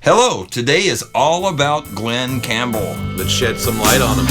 Hello, today is all about Glen Campbell. Let's shed some light on him.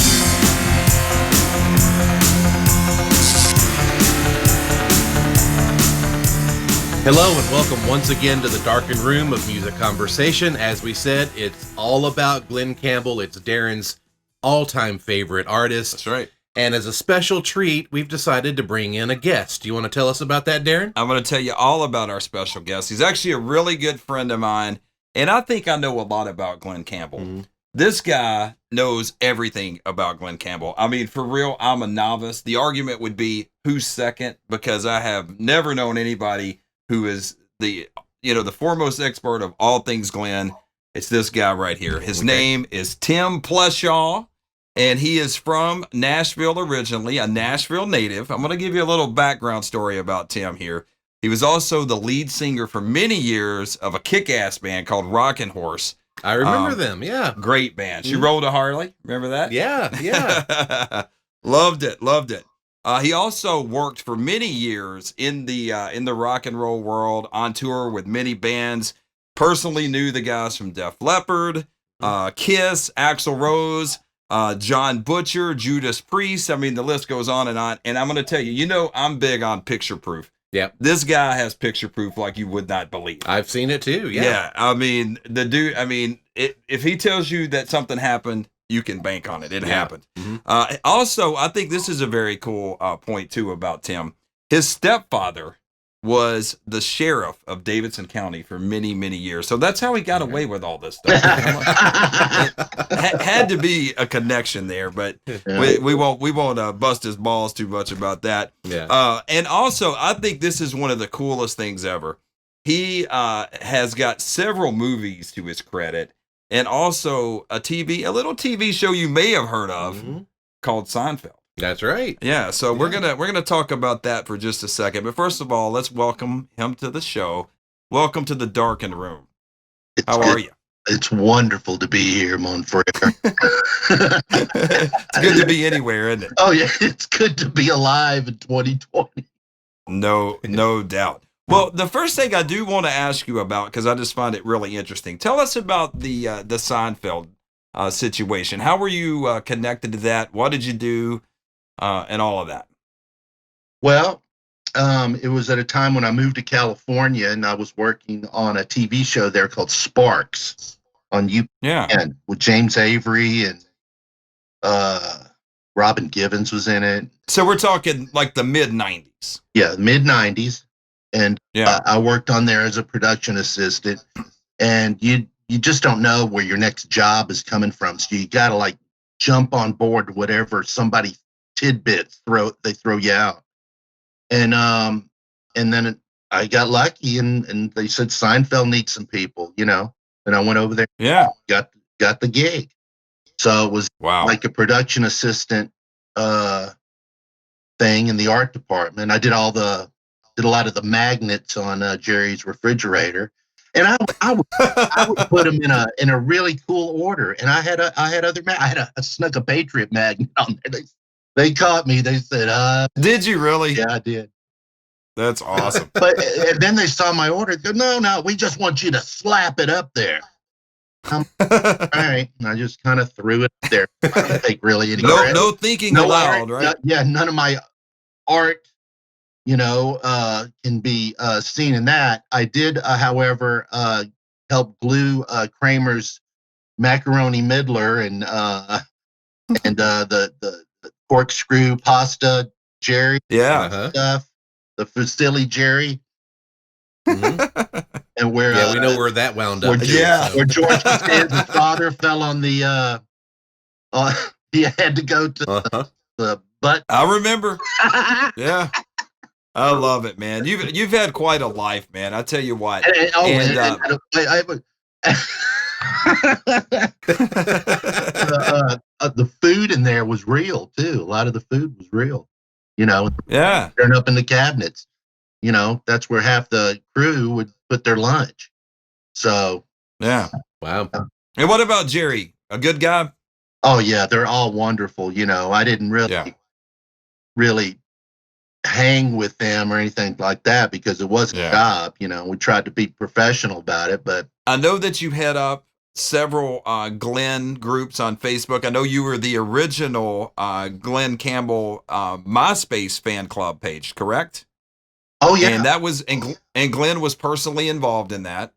Hello and welcome once again to the Darkened Room of Music Conversation. As we said, it's all about Glen Campbell. It's Darren's all-time favorite artist. That's right. And as a special treat, we've decided to bring in a guest. Do you want to tell us about that, Darren? I'm going to tell you all about our special guest. He's actually a really good friend of mine, and I think I know a lot about Glen Campbell. Mm-hmm. This guy knows everything about Glen Campbell. I mean, for real, I'm a novice. The argument would be who's second, because I have never known anybody who is the foremost expert of all things Glen. It's this guy right here. His name is Tim Pleshaw, and he is from Nashville originally, a Nashville native. I'm going to give you a little background story about Tim here. He was also the lead singer for many years of a kick-ass band called Rockin' Horse. I remember them, yeah. Great band. She rode a Harley. Remember that? Yeah. Loved it. He also worked for many years in the rock and roll world, on tour with many bands. Personally knew the guys from Def Leppard, Kiss, Axl Rose, John Butcher, Judas Priest. I mean, the list goes on. And I'm going to tell you, I'm big on picture proof. Yep. This guy has picture proof like you would not believe. I've seen it too. Yeah. I mean, the dude, if he tells you that something happened, you can bank on it. It happened. Mm-hmm. Also, I think this is a very cool point too about Tim. His stepfather was the sheriff of Davidson County for many, many years. So that's how he got away with all this stuff. It had to be a connection there, but we won't bust his balls too much about that. Yeah. And also, I think this is one of the coolest things ever. He has got several movies to his credit, and also a little TV show you may have heard of called Seinfeld. That's right. Yeah, so we're gonna talk about that for just a second. But first of all, let's welcome him to the show. Welcome to the Darkened Room. How are you? It's wonderful to be here, mon frere. It's good to be anywhere, isn't it? Oh yeah, it's good to be alive in 2020. No doubt. Well, the first thing I do want to ask you about, because I just find it really interesting, tell us about the Seinfeld situation. How were you connected to that? What did you do? And all of that. Well, it was at a time when I moved to California, and I was working on a TV show there called Sparks on UPN with James Avery, and Robin Givens was in it. So we're talking like the mid-90s. Yeah, mid-90s. And I worked on there as a production assistant, and you just don't know where your next job is coming from. So you got to jump on board whatever somebody tidbits they throw you out. And then I got lucky, and they said Seinfeld needs some people, and I went over there. Yeah. Got the gig. So it was like a production assistant thing in the art department. I did a lot of the magnets on Jerry's refrigerator, and I would put them in a really cool order. And I had I snuck a Patriot magnet on there. They caught me. They said, "Did you really?" Yeah, I did. That's awesome. But and then they saw my order. They go, no, we just want you to slap it up there. All right. And I just kind of threw it up there. I don't think really any credit. No thinking aloud, right? None of my art, can be seen in that. I did, however, help glue Kramer's macaroni middler and the corkscrew pasta Jerry stuff, the fusilli Jerry. Mm-hmm. And where we know where that wound up. Where George Costanza's father fell on the he had to go to the butt. I remember. Yeah. I love it, man. You've had quite a life, man. I tell you what. The food in there was real too. A lot of the food was real, Yeah. Turn up in the cabinets. That's where half the crew would put their lunch. So. Yeah. Wow. And what about Jerry? A good guy? Oh yeah, they're all wonderful. I didn't really hang with them or anything like that because it was a job. We tried to be professional about it, but I know that you head up several Glen groups on Facebook. I know you were the original Glen Campbell MySpace fan club page, correct? Oh yeah, and that was and Glenn was personally involved in that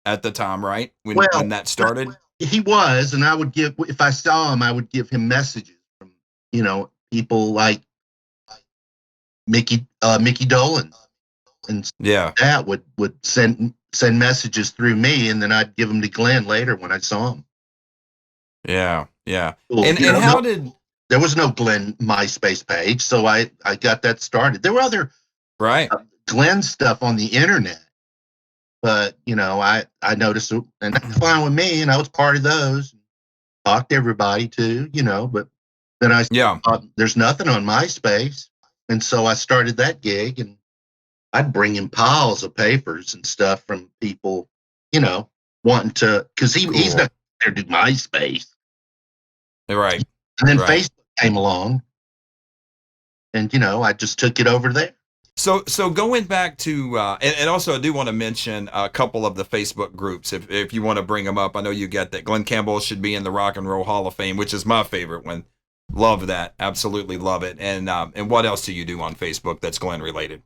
at the time, right? When that started, he was, and I would give, if I saw him, I would give him messages from people like Mickey Dolan, and that would send messages through me, and then I'd give them to Glenn later when I saw him. Yeah. Well, and how did there was no Glenn MySpace page, so I got that started. There were other Glenn stuff on the internet, but I noticed it, and that's fine with me, and I was part of those. Talked to everybody too, but then I thought there's nothing on MySpace, and so I started that gig, and I'd bring in piles of papers and stuff from people, wanting to, because he's not there to do MySpace. Right. And then Facebook came along, and I just took it over there. So going back to, and also I do want to mention a couple of the Facebook groups, if you want to bring them up. I know you get that Glen Campbell should be in the Rock and Roll Hall of Fame, which is my favorite one. Love that. Absolutely love it. And what else do you do on Facebook that's Glen related?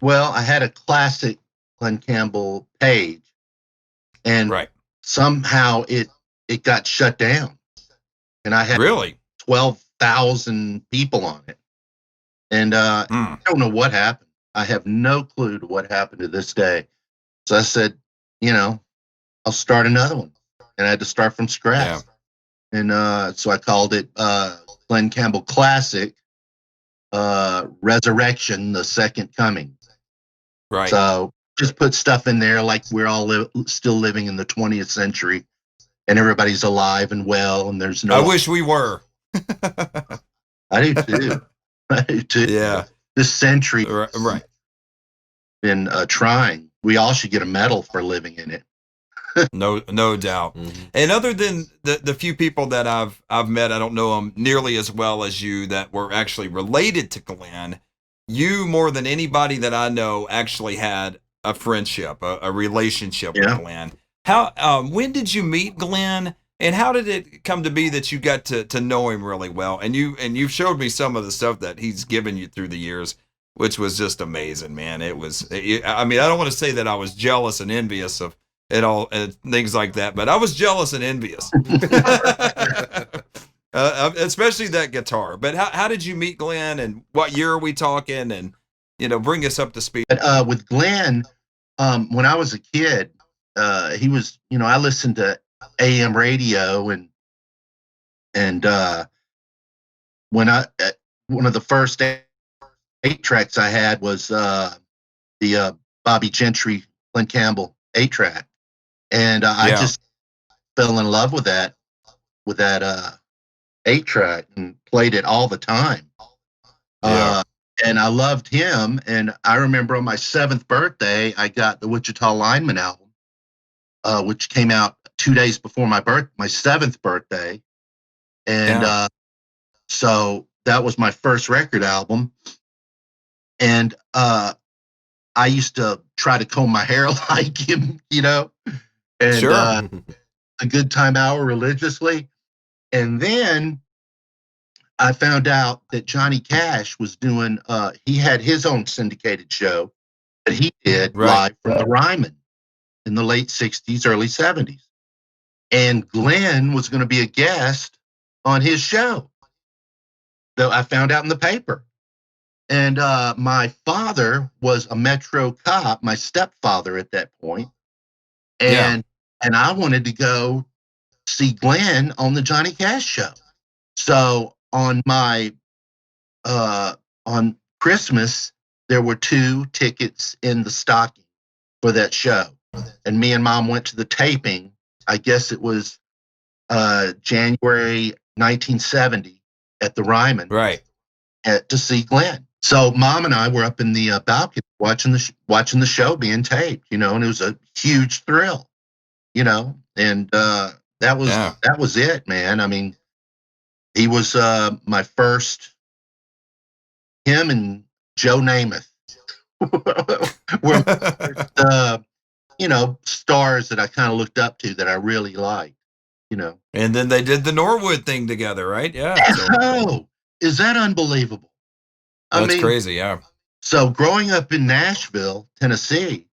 Well, I had a classic Glen Campbell page, and somehow it got shut down. And I had 12,000 people on it. And I don't know what happened. I have no clue to what happened to this day. So I said, I'll start another one. And I had to start from scratch. Yeah. And so I called it Glen Campbell Classic Resurrection, the Second Coming. Right. So just put stuff in there like we're all still living in the 20th century and everybody's alive and well, and there's no... I wish we were. I do too. Yeah. This century been trying. We all should get a medal for living in it. No doubt. Mm-hmm. And other than the few people that I've met, I don't know them nearly as well as you that were actually related to Glenn. You, more than anybody that I know, actually had a friendship, a relationship with Glenn. How? When did you meet Glenn? And how did it come to be that you got to know him really well? And you've showed me some of the stuff that he's given you through the years, which was just amazing, man. I mean, I don't want to say that I was jealous and envious of it all and things like that, but I was jealous and envious, especially that guitar. But how did you meet Glenn, and what year are we talking? And bring us up to speed. With Glenn, when I was a kid, he was, I listened to AM radio, and when one of the first 8 tracks I had was the Bobby Gentry Glen Campbell 8-track, and I just fell in love with that 8-track and played it all the time. And I loved him, and I remember on my 7th birthday I got the Wichita Lineman album, which came out 2 days before my 7th birthday. And so that was my first record album. And I used to try to comb my hair like him, and A Good Time Hour religiously. And then I found out that Johnny Cash was doing, he had his own syndicated show that he did live from the Ryman in the late 60s, early 70s. And Glenn was going to be a guest on his show that I found out in the paper. And my father was a Metro cop, my stepfather at that point. And I wanted to go see Glenn on the Johnny Cash show. So on my on Christmas, there were 2 tickets in the stocking for that show. And me and Mom went to the taping. I guess it was January 1970 at the Ryman, to see Glenn. So Mom and I were up in the balcony watching the show being taped, and it was a huge thrill, and that was it, man. I mean, he was my first. Him and Joe Namath. Were stars that I kind of looked up to that I really liked, And then they did the Norwood thing together, right? Yeah. Oh, is that unbelievable? That's crazy, yeah. So growing up in Nashville, Tennessee,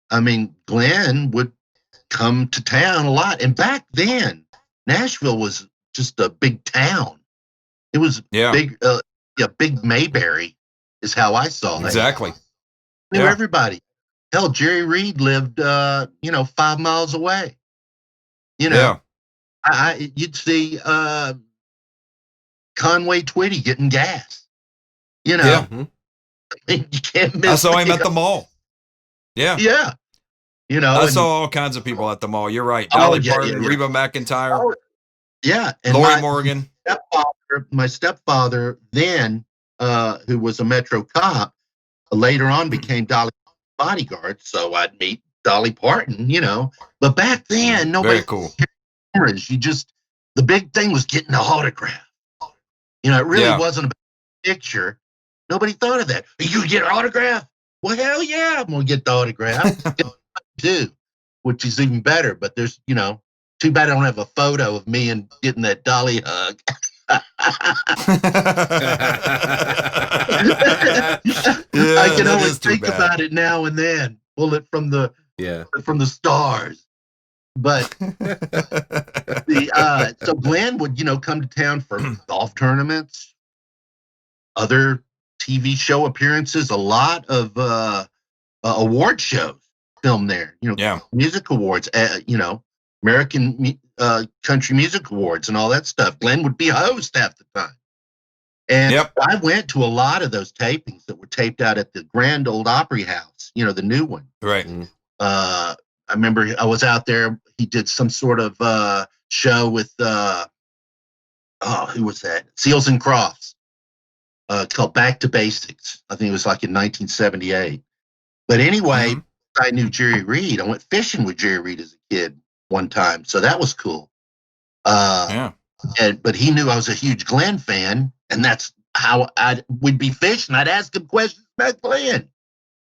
Glenn would come to town a lot. And back then, Nashville was just a big town. It was big, big Mayberry is how I saw it. Exactly. Knew everybody. Hell, Jerry Reed lived, 5 miles away. You'd see Conway Twitty getting gas. You can't miss. I saw him at the mall. Yeah. Yeah. I saw all kinds of people at the mall. You're right. Dolly Parton, Reba McEntire. And Lori Morgan. My stepfather then, who was a Metro cop, later on became Dolly bodyguard. So I'd meet Dolly Parton, But back then, nobody. Very cool. The big thing was getting the autograph. It really wasn't about a picture. Nobody thought of that. You get an autograph? Well, hell yeah, I'm gonna get the autograph too, which is even better. But there's, too bad I don't have a photo of me and getting that Dolly hug. I can always think about it now and then. Pull it from the stars. But so Glenn would, come to town for golf tournaments, other TV show appearances, a lot of award shows filmed there. Music awards, American Country Music Awards and all that stuff. Glenn would be a host half the time. And I went to a lot of those tapings that were taped out at the Grand Ole Opry House, the new one. Right. I remember I was out there. He did some sort of show with, who was that? Seals and Crofts, called Back to Basics. I think it was like in 1978. But anyway, I knew Jerry Reed. I went fishing with Jerry Reed as a kid one time. So that was cool. But he knew I was a huge Glenn fan. And that's how we'd be fishing. I'd ask him questions about Glenn.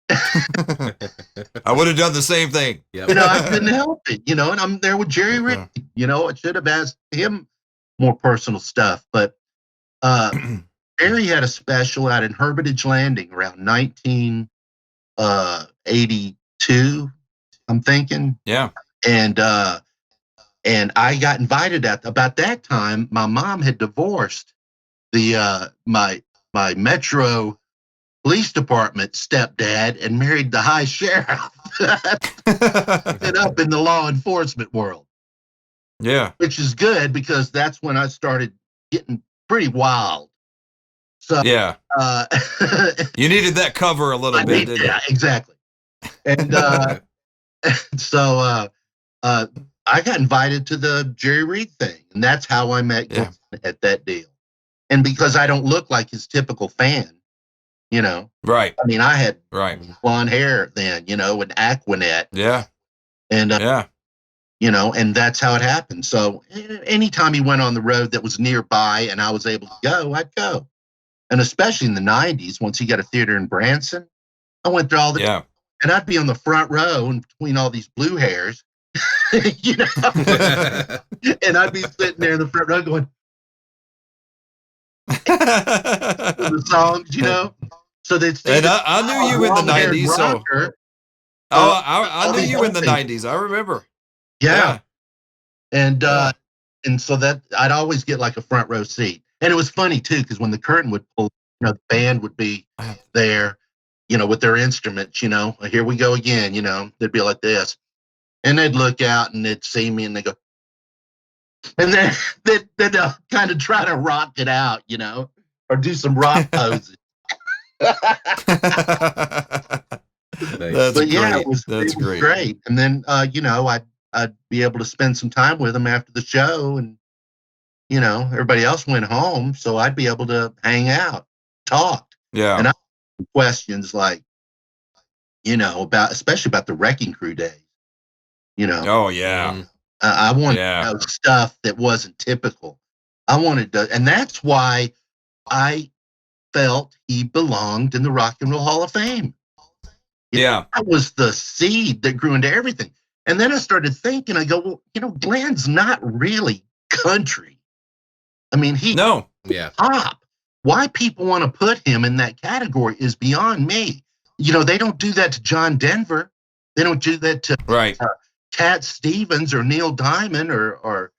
I would have done the same thing. I couldn't help it, and I'm there with Jerry Reed. I should have asked him more personal stuff. But Jerry had a special out in Hermitage Landing around 1982, I'm thinking. Yeah. And I got invited about that time. My mom had divorced my Metro Police Department stepdad and married the high sheriff. Ended up in the law enforcement world. Yeah. Which is good because that's when I started getting pretty wild. So you needed that cover a little bit, didn't you? Yeah, exactly. And so I got invited to the Jerry Reed thing, and that's how I met Glenn at that deal. And because I don't look like his typical fan, Right. I had blonde hair then, and Aquanet. Yeah. And, and that's how it happened. So anytime he went on the road that was nearby and I was able to go, I'd go. And especially in the 90s, once he got a theater in Branson, I went there all the time. And I'd be on the front row in between all these blue hairs, and I'd be sitting there in the front row going, the songs, So they'd say, and I knew you in the 90s. I knew you in the 90s. I remember. Yeah. And so that I'd always get like a front row seat. And it was funny too, because when the curtain would pull, the band would be there, with their instruments, here we go again, they'd be like this. And they'd look out and they'd see me and they go, and then they'd kind of try to rock it out, or do some rock poses. That's great. It was great. And then, I'd be able to spend some time with them after the show, and everybody else went home, so I'd be able to hang out, talk. Yeah. And I had questions like, especially about the Wrecking Crew days. Oh yeah. I wanted to know stuff that wasn't typical. I wanted to, and that's why I felt he belonged in the Rock and Roll Hall of Fame. That was the seed that grew into everything. And then I started thinking, I go, well, Glen's not really country. I mean, he's pop. Why people want to put him in that category is beyond me. They don't do that to John Denver. They don't do that to Cat Stevens or Neil Diamond or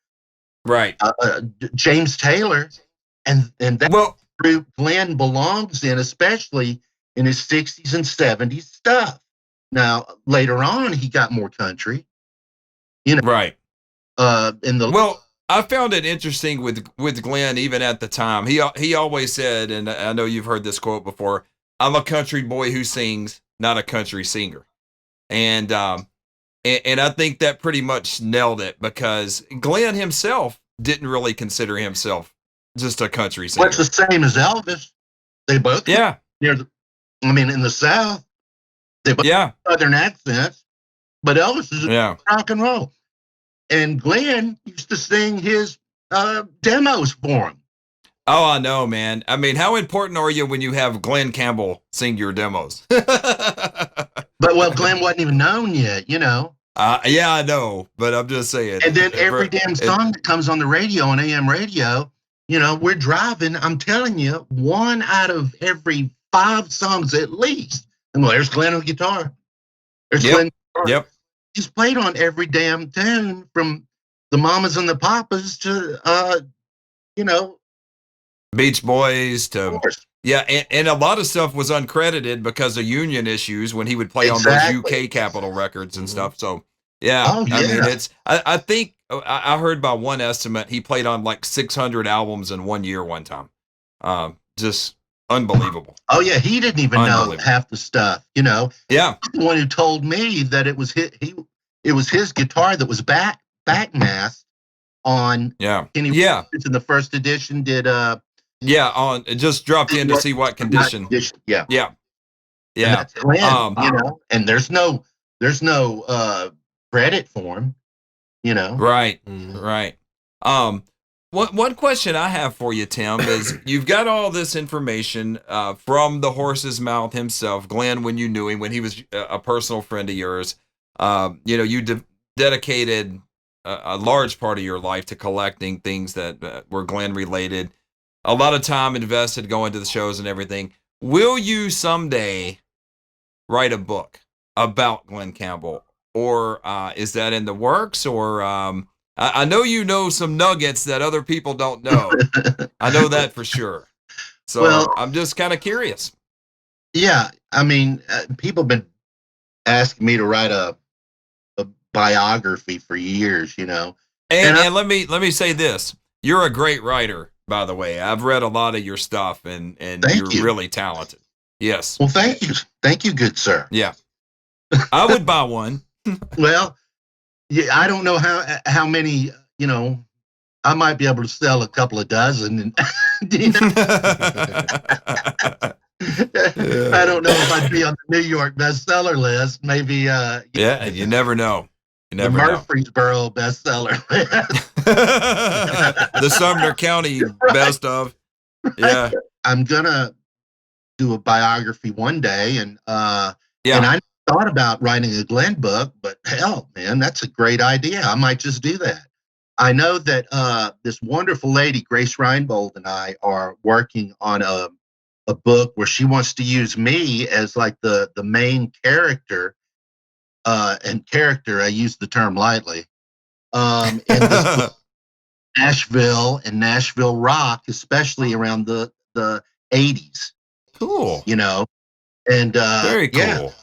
James Taylor. And that group Glen belongs in, especially in his 60s and 70s stuff. Now, later on, he got more country. I found it interesting with Glen, even at the time. He always said, and I know you've heard this quote before, I'm a country boy who sings, not a country singer. And I think that pretty much nailed it, because Glen himself didn't really consider himself just a country singer. Well, it's the same as Elvis. They both in the South, they both have Southern accents, but Elvis is rock and roll. And Glen used to sing his demos for him. Oh, I know, man. I mean, how important are you when you have Glen Campbell sing your demos? But Glen wasn't even known yet, I know, but I'm just saying. And then every damn song that comes on the radio, on AM radio, we're driving. I'm telling you, 1 out of every 5 songs at least. And there's Glen on guitar. There's Glen. Yep. He's played on every damn tune, from the Mamas and the Papas to, Beach Boys to, and a lot of stuff was uncredited because of union issues when he would play on those UK Capitol records and stuff. So, I mean, I think I heard by one estimate, he played on like 600 albums in 1 year one time. Just unbelievable. Oh yeah, he didn't even know half the stuff. Yeah, the one who told me that it was his guitar that was back masked on. In the first edition did on it just dropped in to see what condition. Yeah. And that's Glen, and there's no credit for him. Right. One question I have for you, Tim, is you've got all this information from the horse's mouth himself, Glen, when you knew him, when he was a personal friend of yours. You dedicated a large part of your life to collecting things that were Glen related. A lot of time invested going to the shows and everything. Will you someday write a book about Glen Campbell, or is that in the works? Or I know you know some nuggets that other people don't know. I know that for sure. So I'm just kind of curious. Yeah, I mean, people have been asking me to write a biography for years, And let me say this: you're a great writer, by the way. I've read a lot of your stuff, and you're really talented. Yes. Well, thank you, good sir. Yeah, I would buy one. Well, yeah, I don't know how many, I might be able to sell a couple of dozen. I don't know if I'd be on the New York bestseller list. Maybe. You never know. The Murfreesboro bestseller list. The Sumner County best of. Yeah. I'm gonna do a biography one day, and I thought about writing a Glen book, but hell, man, that's a great idea. I might just do that. I know that this wonderful lady, Grace Reinbold, and I are working on a book where she wants to use me as like the main character, and character, I use the term lightly, in this book, Nashville and Nashville rock, especially around the 80s. Cool. And very cool.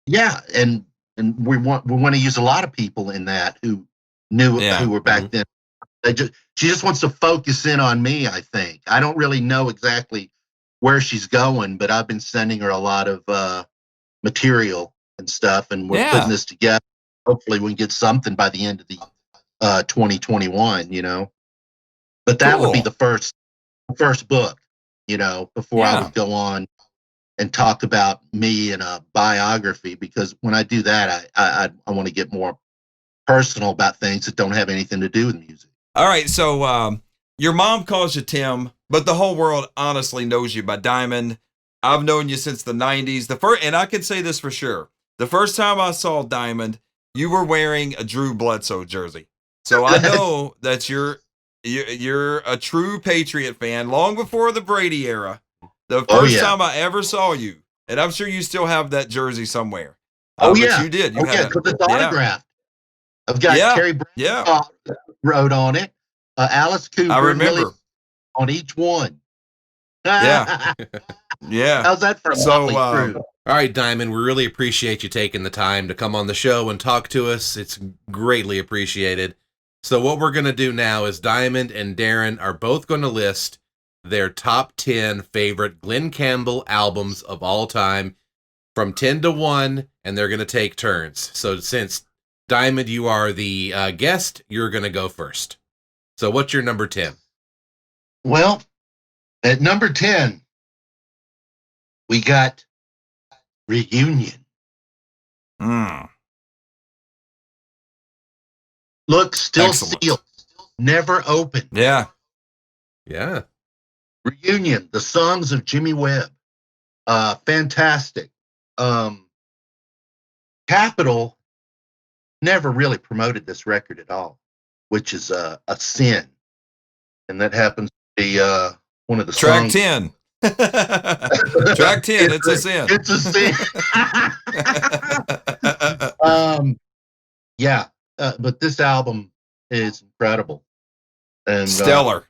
Yeah, and we want to use a lot of people in that who were back then. She just wants to focus in on me, I think. I don't really know exactly where she's going, but I've been sending her a lot of material and stuff, and we're putting this together. Hopefully we can get something by the end of the 2021, But that would be the first book, before I would go on and talk about me in a biography, because when I do that, I want to get more personal about things that don't have anything to do with music. All right, so your mom calls you Tim, but the whole world honestly knows you by Diamond. I've known you since the 90s. And I can say this for sure. The first time I saw Diamond, you were wearing a Drew Bledsoe jersey. So I know that you're a true Patriot fan long before the Brady era. The first time I ever saw you, and I'm sure you still have that jersey somewhere. But you did. You had because it's autographed. I've got Terry Brown wrote on it. Alice Cooper. I remember. On each one. Yeah. Yeah. How's that for a Motley Crue? All right, Diamond, we really appreciate you taking the time to come on the show and talk to us. It's greatly appreciated. So what we're going to do now is Diamond and Darren are both going to list their top 10 favorite Glen Campbell albums of all time from 10 to 1, and they're going to take turns. So since, Diamond, you are the guest, you're going to go first. So what's your number 10? Well, at number 10, we got Reunion. Look, still sealed, never opened. Yeah. Yeah. Reunion, the songs of Jimmy Webb. Fantastic. Capitol never really promoted this record at all, which is a sin. And that happens to be one of the Track songs. 10. Track 10, it's a sin. It's a sin. But this album is incredible. And stellar.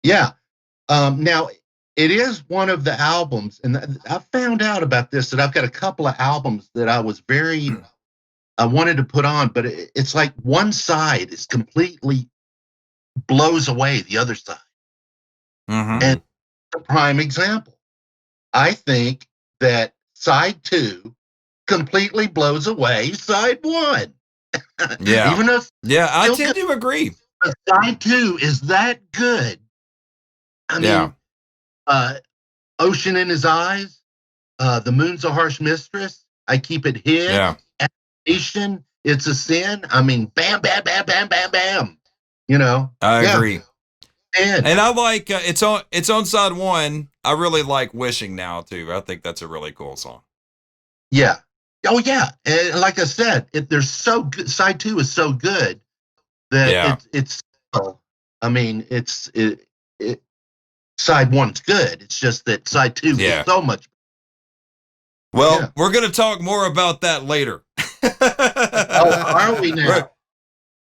Now, it is one of the albums, and I found out about this, that I've got a couple of albums that I wanted to put on, but it's like one side is completely blows away the other side. And a prime example. I think that side 2 completely blows away side 1. Yeah. Even though I tend to agree. Side 2 is that good. I mean, Ocean in His Eyes, The Moon's a Harsh Mistress, I Keep It Hid, Nation, It's a Sin. I mean, bam, bam, bam, bam, bam, bam. You know, I agree. And I like it's on side 1. I really like Wishing Now too. I think that's a really cool song. Yeah. Oh yeah. And like I said, they're so good. Side 2 is so good that it's. I mean, side 1's good. It's just that side 2 is so much. Well, we're going to talk more about that later. Are we now?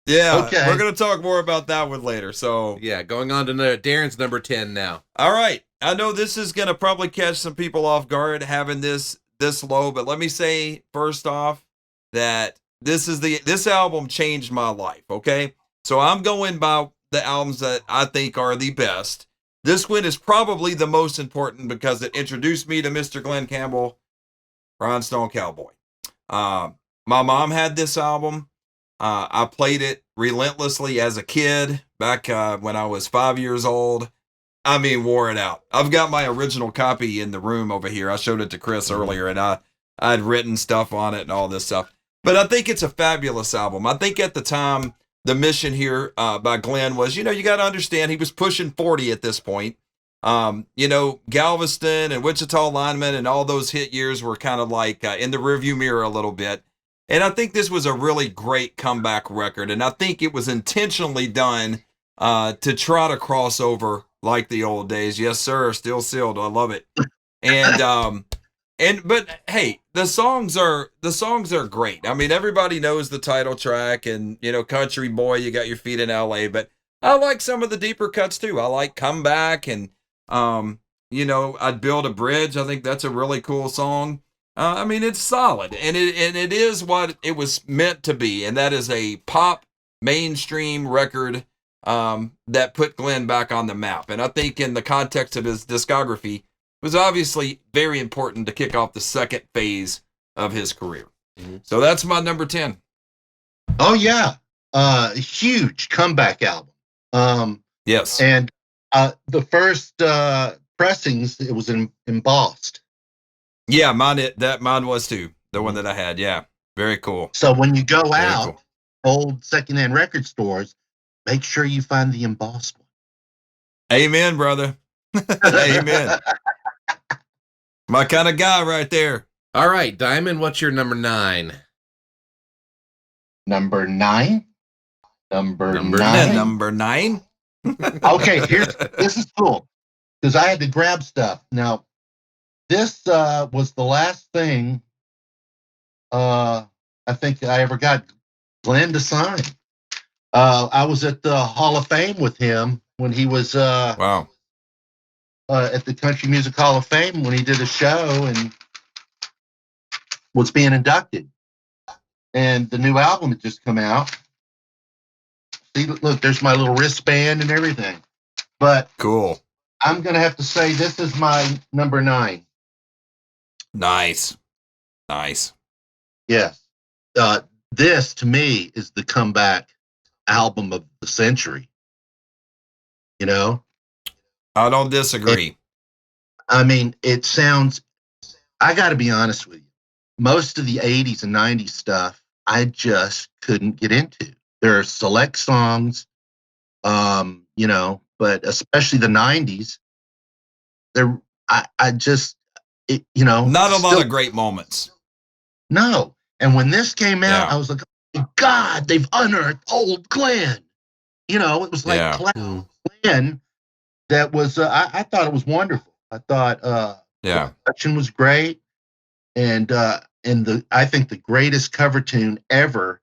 Okay. We're going to talk more about that one later. So going on to Darren's number 10 now. All right. I know this is going to probably catch some people off guard having this low, but let me say first off that this album changed my life. Okay. So I'm going by the albums that I think are the best. This one is probably the most important because it introduced me to Mr. Glen Campbell, Rhinestone Cowboy. My mom had this album. I played it relentlessly as a kid back when I was 5 years old. I mean, wore it out. I've got my original copy in the room over here. I showed it to Chris earlier, and I'd written stuff on it and all this stuff. But I think it's a fabulous album. I think at the time, the mission here by Glen was, you got to understand he was pushing 40 at this point. Galveston and Wichita Lineman and all those hit years were kind of like in the rearview mirror a little bit. And I think this was a really great comeback record. And I think it was intentionally done to try to cross over like the old days. Yes, sir. Still sealed. I love it. But hey, the songs are great. I mean, everybody knows the title track and, Country Boy, You Got Your Feet in LA, but I like some of the deeper cuts too. I like Comeback and, I'd Build a Bridge. I think that's a really cool song. I mean, it's solid and it is what it was meant to be. And that is a pop mainstream record, that put Glen back on the map. And I think in the context of his discography, it was obviously very important to kick off the second phase of his career. So that's my number 10. Oh yeah. Huge comeback album. Yes. And the first pressings, it was embossed. Yeah, mine was too. The one that I had. Yeah. Very cool. So when you go out, old secondhand record stores, make sure you find the embossed one. Amen, brother. Amen. My kind of guy right there. All right, Diamond, what's your number 9? Number 9? Number 9? Number 9? Okay, this is cool because I had to grab stuff. Now, this was the last thing I think I ever got Glen to sign. I was at the Hall of Fame with him when he was wow. At the Country Music Hall of Fame when he did a show and was being inducted. And the new album had just come out. See, look, there's my little wristband and everything. But cool. I'm going to have to say this is my number 9. Nice. Nice. Yes. This, to me, is the comeback album of the century. You know? I don't disagree. It sounds... I got to be honest with you. Most of the 80s and 90s stuff, I just couldn't get into. There are select songs, but especially the 90s, not a lot of great moments. No. And when this came out, I was like, oh, God, they've unearthed old Glen. It was like Glen that was, I thought it was wonderful. I thought the production was great. And I think the greatest cover tune ever,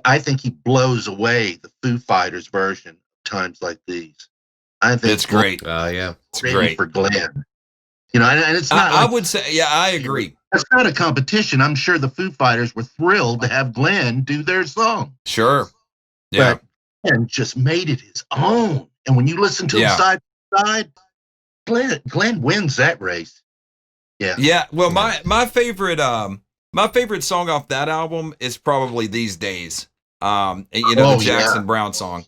I think he blows away the Foo Fighters version of Times Like These. I think it's great. It's great for Glen. And it's not. I would say, I agree. It's not a competition. I'm sure the Foo Fighters were thrilled to have Glen do their song. Sure. Yeah. But Glen just made it his own. And when you listen to him side by side, Glen wins that race. Yeah. Yeah. Well, my favorite song off that album is probably These Days. The Jackson Browne song.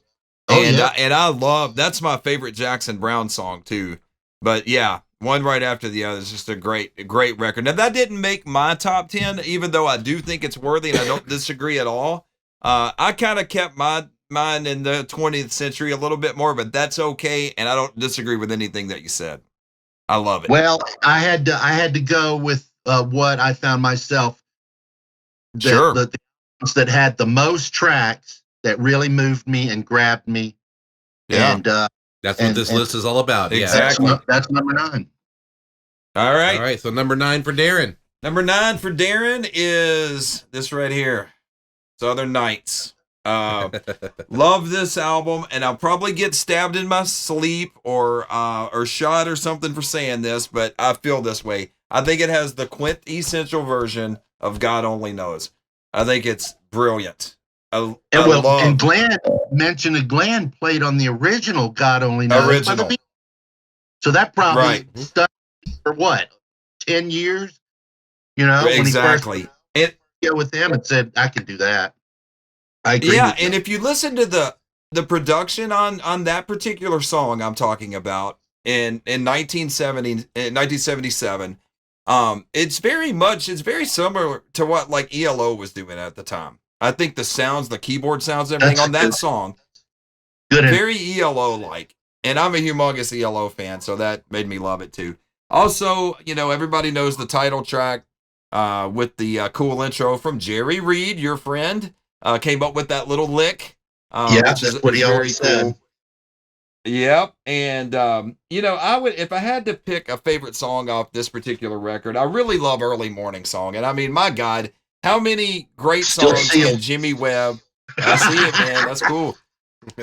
And I love, that's my favorite Jackson Browne song too. But yeah, one right after the other is just a great record. Now that didn't make my top 10, even though I do think it's worthy and I don't disagree at all. I kind of kept mine in the 20th century a little bit more, but that's okay. And I don't disagree with anything that you said. I love it. Well, I had to go with what I found myself. The ones that had the most tracks that really moved me and grabbed me. Yeah. And that's what this list is all about. Exactly. Yeah. That's number 9. All right. All right. So number 9 for Darren. Number 9 for Darren is this right here, Southern Nights. Love this album, and I'll probably get stabbed in my sleep or shot or something for saying this, but I feel this way. I think it has the quintessential version of God Only Knows. I think it's brilliant. And Glen mentioned Glen played on the original God Only Knows. Original. So that probably stuck for what, 10 years? Exactly. When he first go with them and said, I can do that. I agree. Yeah, and if you listen to the production on that particular song I'm talking about in 1977, it's very similar to what like ELO was doing at the time. I think the sounds, the keyboard sounds, everything on that song, very ELO like. And I'm a humongous ELO fan, so that made me love it too. Also, everybody knows the title track with the cool intro from Jerry Reed, your friend. Came up with that little lick. That's what he always said. Yep. And, I would, if I had to pick a favorite song off this particular record, I really love Early Morning Song. And I mean, my God, how many great songs can Jimmy Webb? I see it, man. That's cool.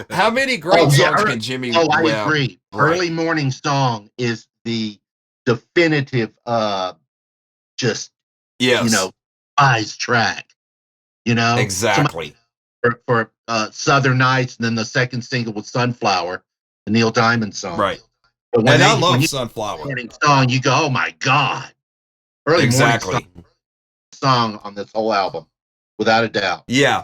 How many great songs can Jimmy Webb? I agree. Right. Early Morning Song is the definitive, eyes track. Exactly. For Southern Nights, and then the second single was Sunflower, the Neil Diamond song. Right. And I love Sunflower. Song, you go, oh my God. Early Morning song on this whole album, without a doubt. Yeah.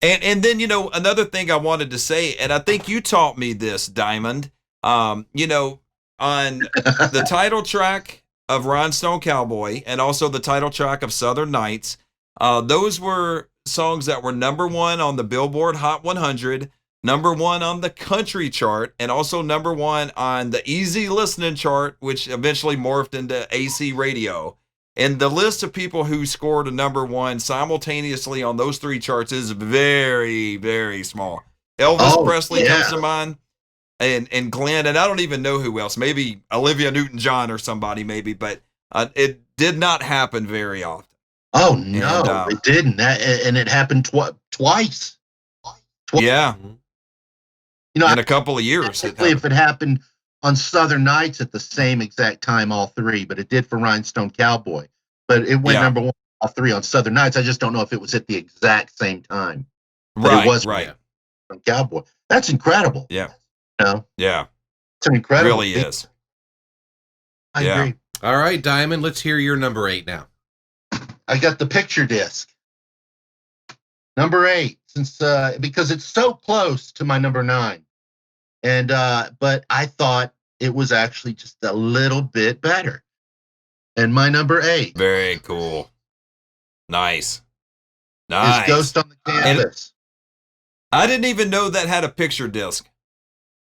And then, another thing I wanted to say, and I think you taught me this, Diamond, on the title track of Rhinestone Cowboy and also the title track of Southern Nights, those were songs that were number 1 on the Billboard Hot 100. #1 on the country chart, and also #1 on the easy listening chart, which eventually morphed into AC radio. And the list of people who scored a #1 simultaneously on those 3 charts is very, very small. Elvis Presley comes to mind, and Glenn, and I don't even know who else. Maybe Olivia Newton-John or somebody, maybe, but it did not happen very often. Oh, no, it didn't. And it happened twice. Yeah. You know, in a couple of years. If it happened on Southern Nights at the same exact time, all 3, but it did for Rhinestone Cowboy. But it went #1, all 3 on Southern Nights. I just don't know if it was at the exact same time. But right, it was right. From Cowboy. That's incredible. Yeah. You know? Yeah. It's an incredible. It really is. I agree. All right, Diamond, let's hear your #8 now. I got the picture disc. #8, since because it's so close to my #9. And but I thought it was actually just a little bit better. And my #8. Very cool. Nice. Is Ghost on the Canvas. And I didn't even know that had a picture disc.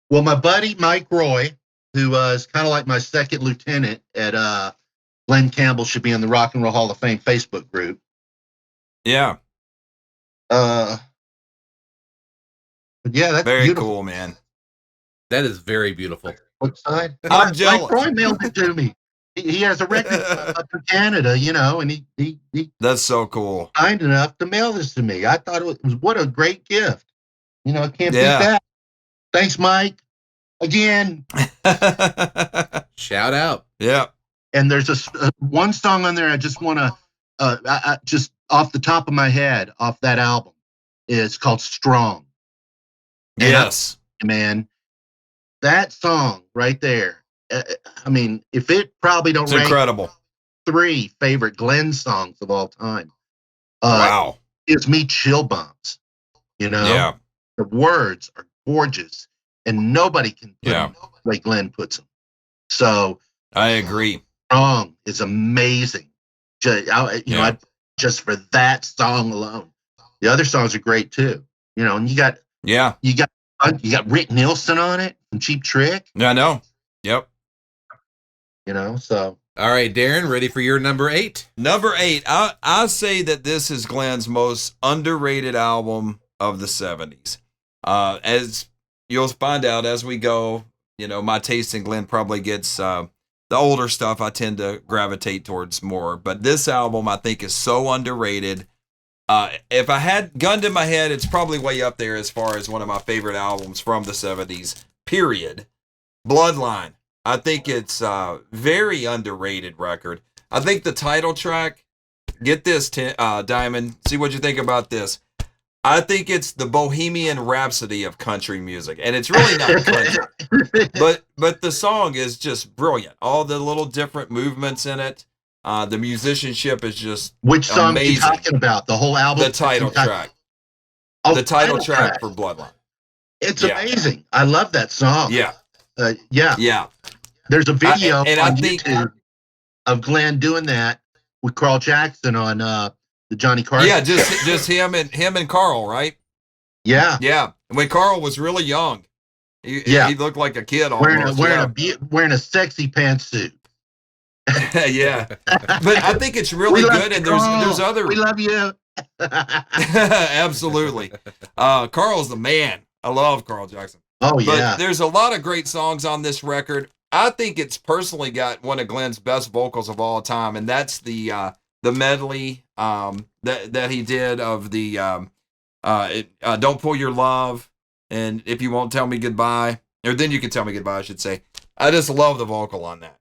Well, my buddy Mike Roy, who is kind of like my second lieutenant at Glen Campbell, should be in the Rock and Roll Hall of Fame Facebook group. Yeah. But yeah, that's very beautiful. Cool, man. That is very beautiful. What side? I'm jealous. Mike Roy mailed it to me. He has a record up in Canada, you know, and he that's so cool. Kind enough to mail this to me. I thought it was what a great gift. You know, I can't beat that. Thanks, Mike. Again. Shout out. Yeah. And there's one song on there I just want to, I just off the top of my head, off that album, is called Strong. Yes. Man, that song right there. I mean, if it probably don't rank incredible. 3 favorite Glenn songs of all time. Wow. Gives me chill bumps. You know? Yeah. The words are gorgeous, and nobody can put them the way Glenn puts them. So I agree. Strong is amazing. Just for that song alone. The other songs are great too. You know, and you got Rick Nielsen on it from Cheap Trick. Yeah, I know. Yep. You know, so. All right, Darren, ready for your #8? #8. I say that this is Glenn's most underrated album of the 70s. As you'll find out as we go, you know, my taste in Glenn probably gets the older stuff I tend to gravitate towards more. But this album I think is so underrated. If I had gun to my head, it's probably way up there as far as one of my favorite albums from the 70s, period. Bloodline. I think it's a very underrated record. I think the title track, get this, Diamond, see what you think about this. I think it's the Bohemian Rhapsody of country music, and it's really not country, but the song is just brilliant. All the little different movements in it, the musicianship is just which song amazing. Are you talking about? The whole album? The title track. Oh, the title track for Bloodline. It's amazing. I love that song. Yeah. Yeah. There's a video on YouTube of Glenn doing that with Carl Jackson on the Johnny Carson. Yeah, just him and Carl, right? Yeah. Yeah. When Carl was really young. He looked like a kid almost. Wearing a sexy pantsuit. Yeah. But I think it's really good, and there's other. We love you. Absolutely. Carl's the man. I love Carl Jackson. Oh, yeah. But there's a lot of great songs on this record. I think it's personally got one of Glenn's best vocals of all time, and that's the medley that he did of the Don't Pull Your Love and If You Won't Tell Me Goodbye, or Then You Can Tell Me Goodbye, I should say. I just love the vocal on that.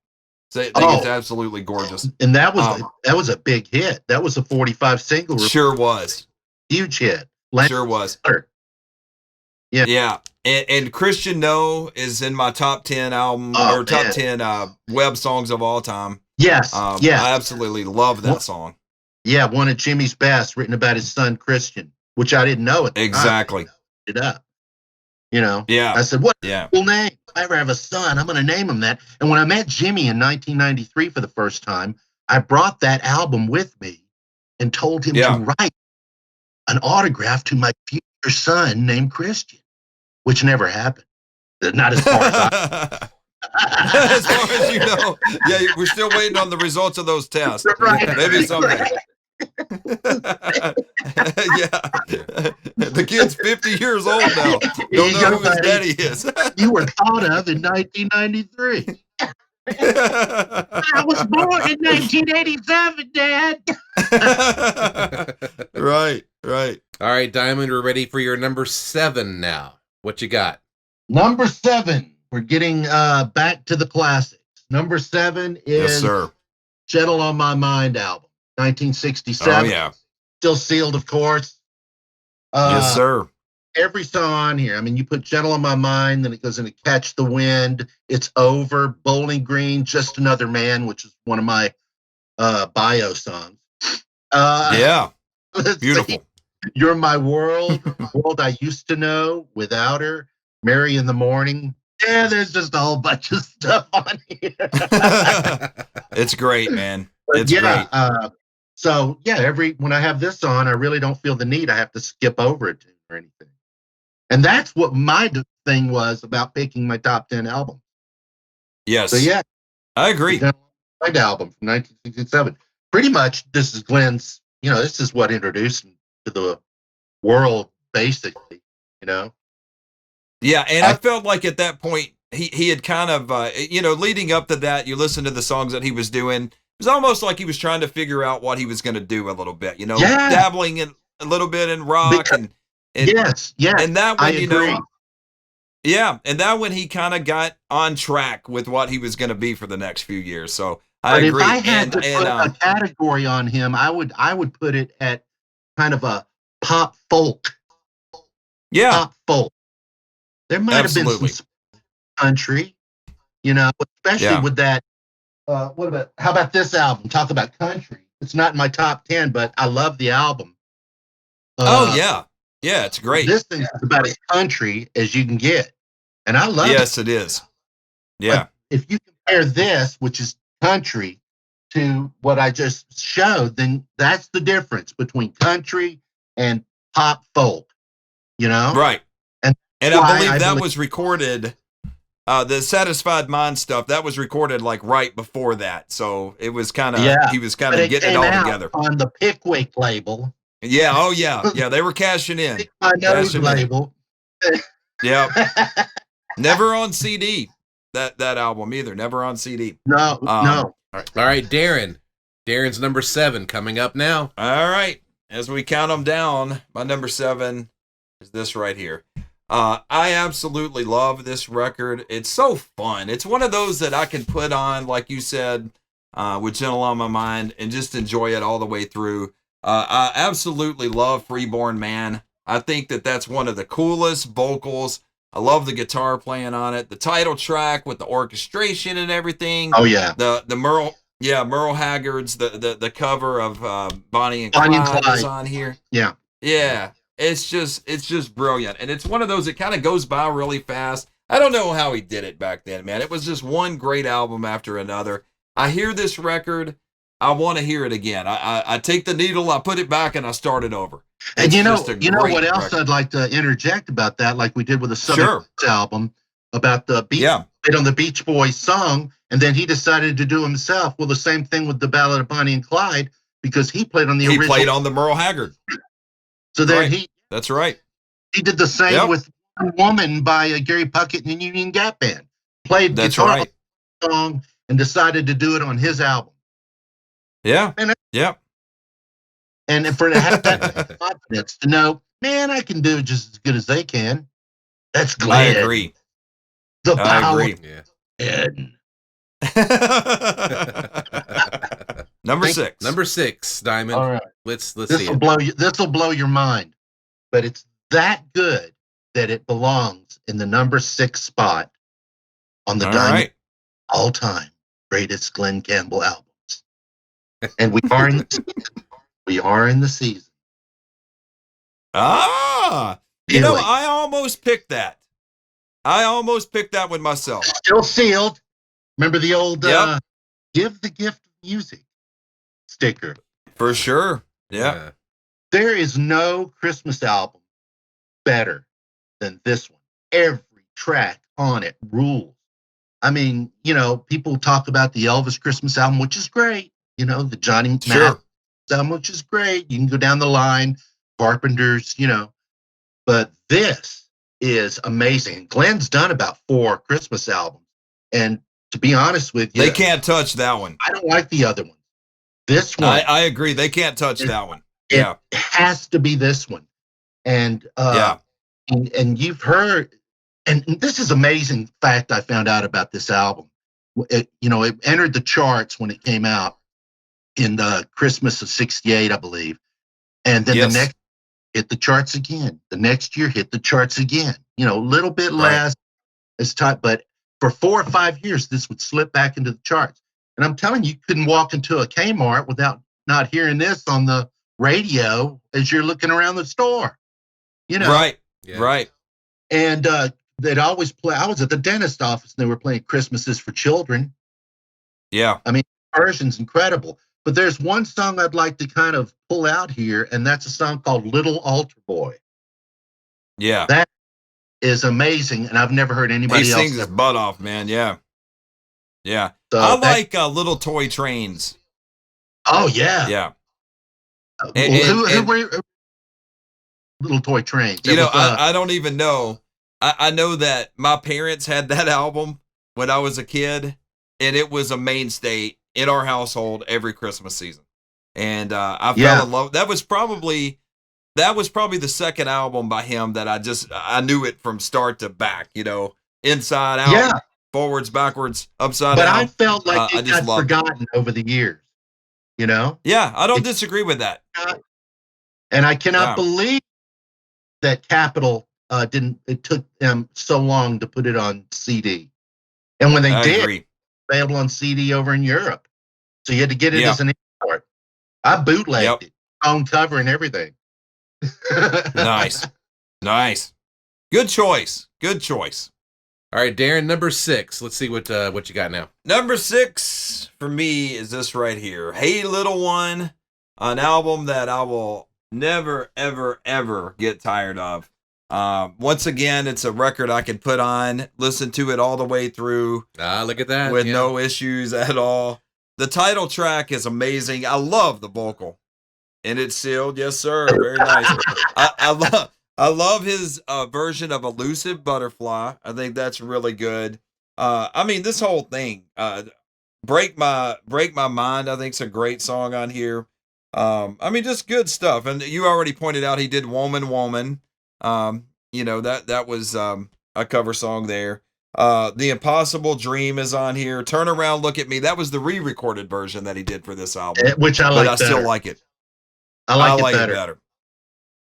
So I think it's absolutely gorgeous. And that was a big hit. That was a 45 single. Sure was. Huge hit. Sure was. Yeah. Yeah. And Christian No is in my top 10 album or top 10 web songs of all time. Yes. I absolutely love that song. Yeah, one of Jimmy's best, written about his son Christian, which I didn't know at the exactly. time. It up. You know. Yeah. I said, what cool name? If I ever have a son, I'm gonna name him that. And when I met Jimmy in 1993 for the first time, I brought that album with me and told him to write an autograph to my future son named Christian. which never happened. Not as far as I. As far as you know, yeah, we're still waiting on the results of those tests. Right. Maybe someday. Yeah, the kid's 50 years old now. Don't know who his daddy is. You were thought of in 1993. I was born in 1987, Dad. Right. All right, Diamond, we're ready for your number 7 now. What you got? Number 7. We're getting back to the classics. Number 7 is Yes, sir. Gentle on My Mind album, 1967. Oh, yeah. Still sealed, of course. Yes, sir. Every song on here. I mean, you put Gentle on My Mind, then it goes into Catch the Wind, It's Over, Bowling Green, Just Another Man, which is one of my bio songs. Yeah. Beautiful. See. You're My World, World I Used to Know, Without Her, Mary in the Morning. Yeah, there's just a whole bunch of stuff on here. It's great, man. It's great. great. When I have this on, I really don't feel the need. I have to skip over it or anything. And that's what my thing was about picking my top 10 albums. Yes. So yeah, I agree. The album from 1967. Pretty much, this is Glen's. This is what introduced him to the world, basically. Yeah, and I felt like at that point he had kind of leading up to that, you listen to the songs that he was doing. It was almost like he was trying to figure out what he was going to do a little bit. Dabbling in a little bit in rock and yes, and that when I agree. And that when he kind of got on track with what he was going to be for the next few years. So I agree. If I had to put a category on him, I would put it at kind of a pop folk. Yeah, pop folk. There might have been some country, especially with that. How about this album? Talk about country. It's not in my top 10, but I love the album. Yeah, it's great. This thing is about as country as you can get, and I love it. Yes, it is. Yeah. But if you compare this, which is country, to what I just showed, then that's the difference between country and pop folk. Right. And I believe that was recorded, the Satisfied Mind stuff, that was recorded like right before that. So it was kind of, he was kind of getting it all together. On the Pickwick label. Yeah, oh yeah. Yeah, they were cashing in. My nose label. Yeah. Never on CD, that album either. Never on CD. No. All right, Darren. Darren's number 7 coming up now. All right. As we count them down, my number 7 is this right here. I absolutely love this record. It's so fun. It's one of those that I can put on, like you said, with Gentle on My Mind and just enjoy it all the way through. I absolutely love Freeborn Man. I think that's one of the coolest vocals. I love the guitar playing on it. The title track with the orchestration and everything. Oh yeah. The Merle Haggard's the cover of Bonnie and Clyde is on here. Yeah. Yeah. It's just brilliant. And it's one of those that kind of goes by really fast. I don't know how he did it back then, man. It was just one great album after another. I hear this record, I want to hear it again. I take the needle, I put it back, and I start it over. And you know what else record. I'd like to interject about that, like we did with the Southern album, about the played on the Beach Boys song, and then he decided to do himself. Well, the same thing with the Ballad of Bonnie and Clyde, because he played on the original. He played on the Merle Haggard. So then that's right. He did the same with Woman by Gary Puckett and the Union Gap Band. Played guitar on the song and decided to do it on his album. Yeah. And for to have that confidence to know, man, I can do it just as good as they can. That's Glen. I agree. The power. Number 6. Number 6, Diamond. All right. Let's see it. This will blow your mind, but it's that good that it belongs in the number 6 spot on the Diamond all-time greatest Glen Campbell albums. And we are in the season. I almost picked that. With myself. Still sealed. Remember the old "Give the Gift of Music" sticker? For sure. Yeah. There is no Christmas album better than this one. every track on it rules. I mean, people talk about the Elvis Christmas album, which is great. The Johnny Mathis album, which is great. You can go down the line, Carpenters, but this is amazing. Glen's done about 4 Christmas albums, and to be honest with you, they can't touch that one. I don't like the other ones. This one, I agree. They can't touch that one. It has to be this one. And and you've heard, and this is amazing fact I found out about this album. It entered the charts when it came out in the Christmas of '68, I believe, and then the next hit the charts again. The next year hit the charts again. A little bit less as time, but for 4 or 5 years, this would slip back into the charts. And I'm telling you, you couldn't walk into a Kmart without not hearing this on the radio as you're looking around the store. Right. And they'd always play. I was at the dentist office and they were playing Christmases for Children. Yeah. I mean, the version's incredible. But there's one song I'd like to kind of pull out here, and that's a song called Little Altar Boy. Yeah. That is amazing, and I've never heard anybody else. He sings his butt off, man. Yeah. So I like Little Toy Trains. Oh, yeah. Yeah. Who were Little Toy Trains? I don't even know. I know that my parents had that album when I was a kid, and it was a mainstay in our household every Christmas season. And I fell in love. That was probably the second album by him that I knew it from start to back, inside out, forwards, backwards, upside down. But I felt like it got forgotten over the years, Yeah, I don't disagree with that. And I cannot believe that Capitol it took them so long to put it on CD. And when they did, available on CD over in Europe. So you had to get it as an import. I bootlegged it, on cover and everything. Nice. Good choice. All right, Darren, number 6. Let's see what you got now. Number 6 for me is this right here. Hey Little One, an album that I will never, ever, ever get tired of. Once again, it's a record I can put on, listen to it all the way through. Look at that. With no issues at all. The title track is amazing. I love the vocal. And it's sealed. Yes, sir. Very nice. I love his version of Elusive Butterfly. I think that's really good. I mean, this whole thing, Break My Mind, I think is a great song on here. I mean, just good stuff. And you already pointed out he did Woman, Woman. That was a cover song there. The Impossible Dream is on here. Turn Around, Look at Me. That was the re-recorded version that he did for this album. Which I like better. Still like it. I like it better.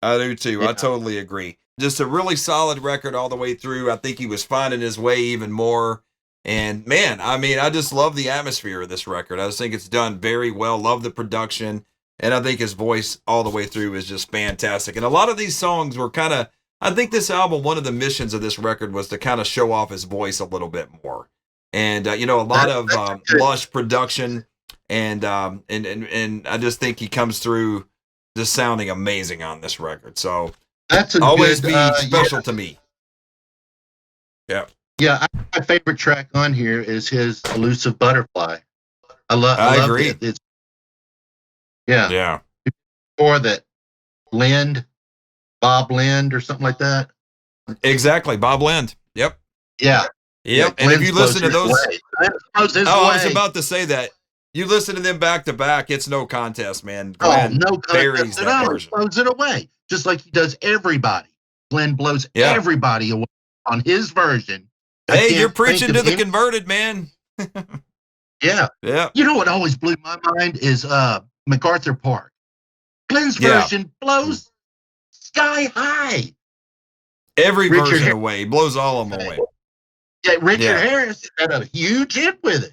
I do too. Yeah. I totally agree. Just a really solid record all the way through. I think he was finding his way even more. And man, I mean, I just love the atmosphere of this record. I just think it's done very well. Love the production. And I think his voice all the way through is just fantastic. And a lot of these songs were I think this album, one of the missions of this record was to kind of show off his voice a little bit more. And, a lot of lush production. And I just think he comes through just sounding amazing on this record. So that's always be special to me. Yeah. Yeah. My favorite track on here is his Elusive Butterfly. I agree. It's, yeah. Or that Bob Lind or something like that. Exactly. Bob Lind. Yep. Yeah. And if you listen to those, I was about to say that. You listen to them back to back, it's no contest, man. Glenn no contest at all. He blows it away, just like he does everybody. Glenn blows everybody away on his version. Hey, you're preaching to the converted, man. Yeah. You know what always blew my mind is MacArthur Park. Glenn's version blows sky high. Every version away. Blows all of them away. Yeah, Richard Harris had a huge hit with it.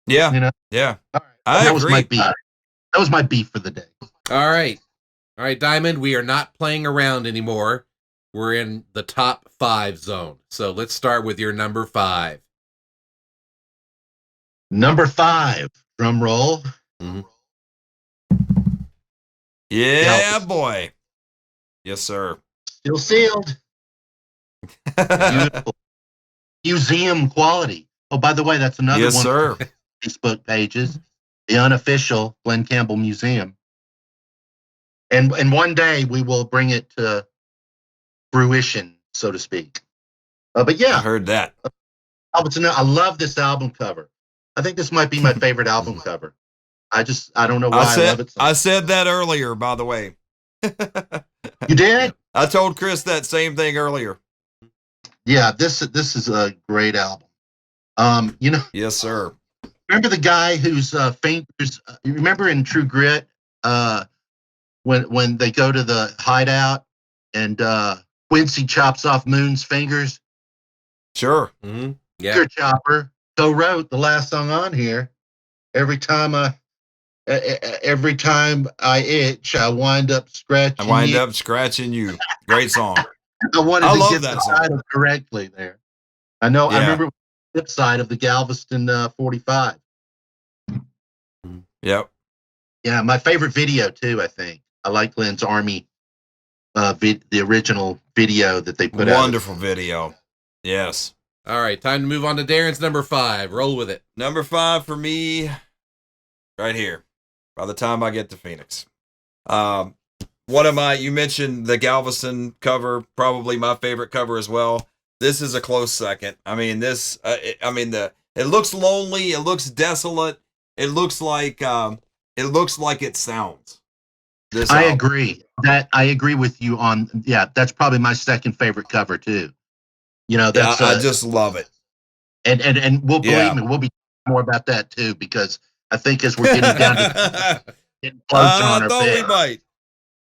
Yeah. Yeah. All right. I agree. Was my beef. That was my beef for the day. All right, Diamond, we are not playing around anymore. We're in the top 5 zone. So let's start with your number 5. Number 5, drum roll. Mm-hmm. Yeah, boy. Yes, sir. Still sealed. Beautiful. Museum quality. Oh, by the way, that's another yes, one sir. of the Facebook pages, the unofficial Glen Campbell Museum. And one day we will bring it to fruition, so to speak. But yeah, I heard that. I love this album cover. I think this might be my favorite album cover. I don't know why I love it so much. I said that earlier, by the way. You did? I told Chris that same thing earlier. Yeah, this is a great album. Yes, sir. Remember the guy who's fingers? You remember in True Grit, when they go to the hideout and Quincy chops off Moon's fingers? Sure. Mm-hmm. Yeah. Finger chopper co-wrote the last song on here. Every time I itch, I wind up scratching you. Great song. I wanted to love get that the song. title correctly there. I know. Yeah. I remember the flip side of the Galveston 45. Yep. Yeah, my favorite video too. I think I like Glenn's Army, the original video that they put out. Wonderful video. Yes. All right, time to move on to Darren's number 5. Roll with it. Number 5 for me, right here. By the time I get to Phoenix, you mentioned the Galveston cover, probably my favorite cover as well. This is a close second. I mean, it looks lonely. It looks desolate. It looks like it sounds. I agree with you on. Yeah, that's probably my second favorite cover too. That's I just love it. And believe me, we'll be more about that too, because I think as we're getting down to getting closer on our bit. We might.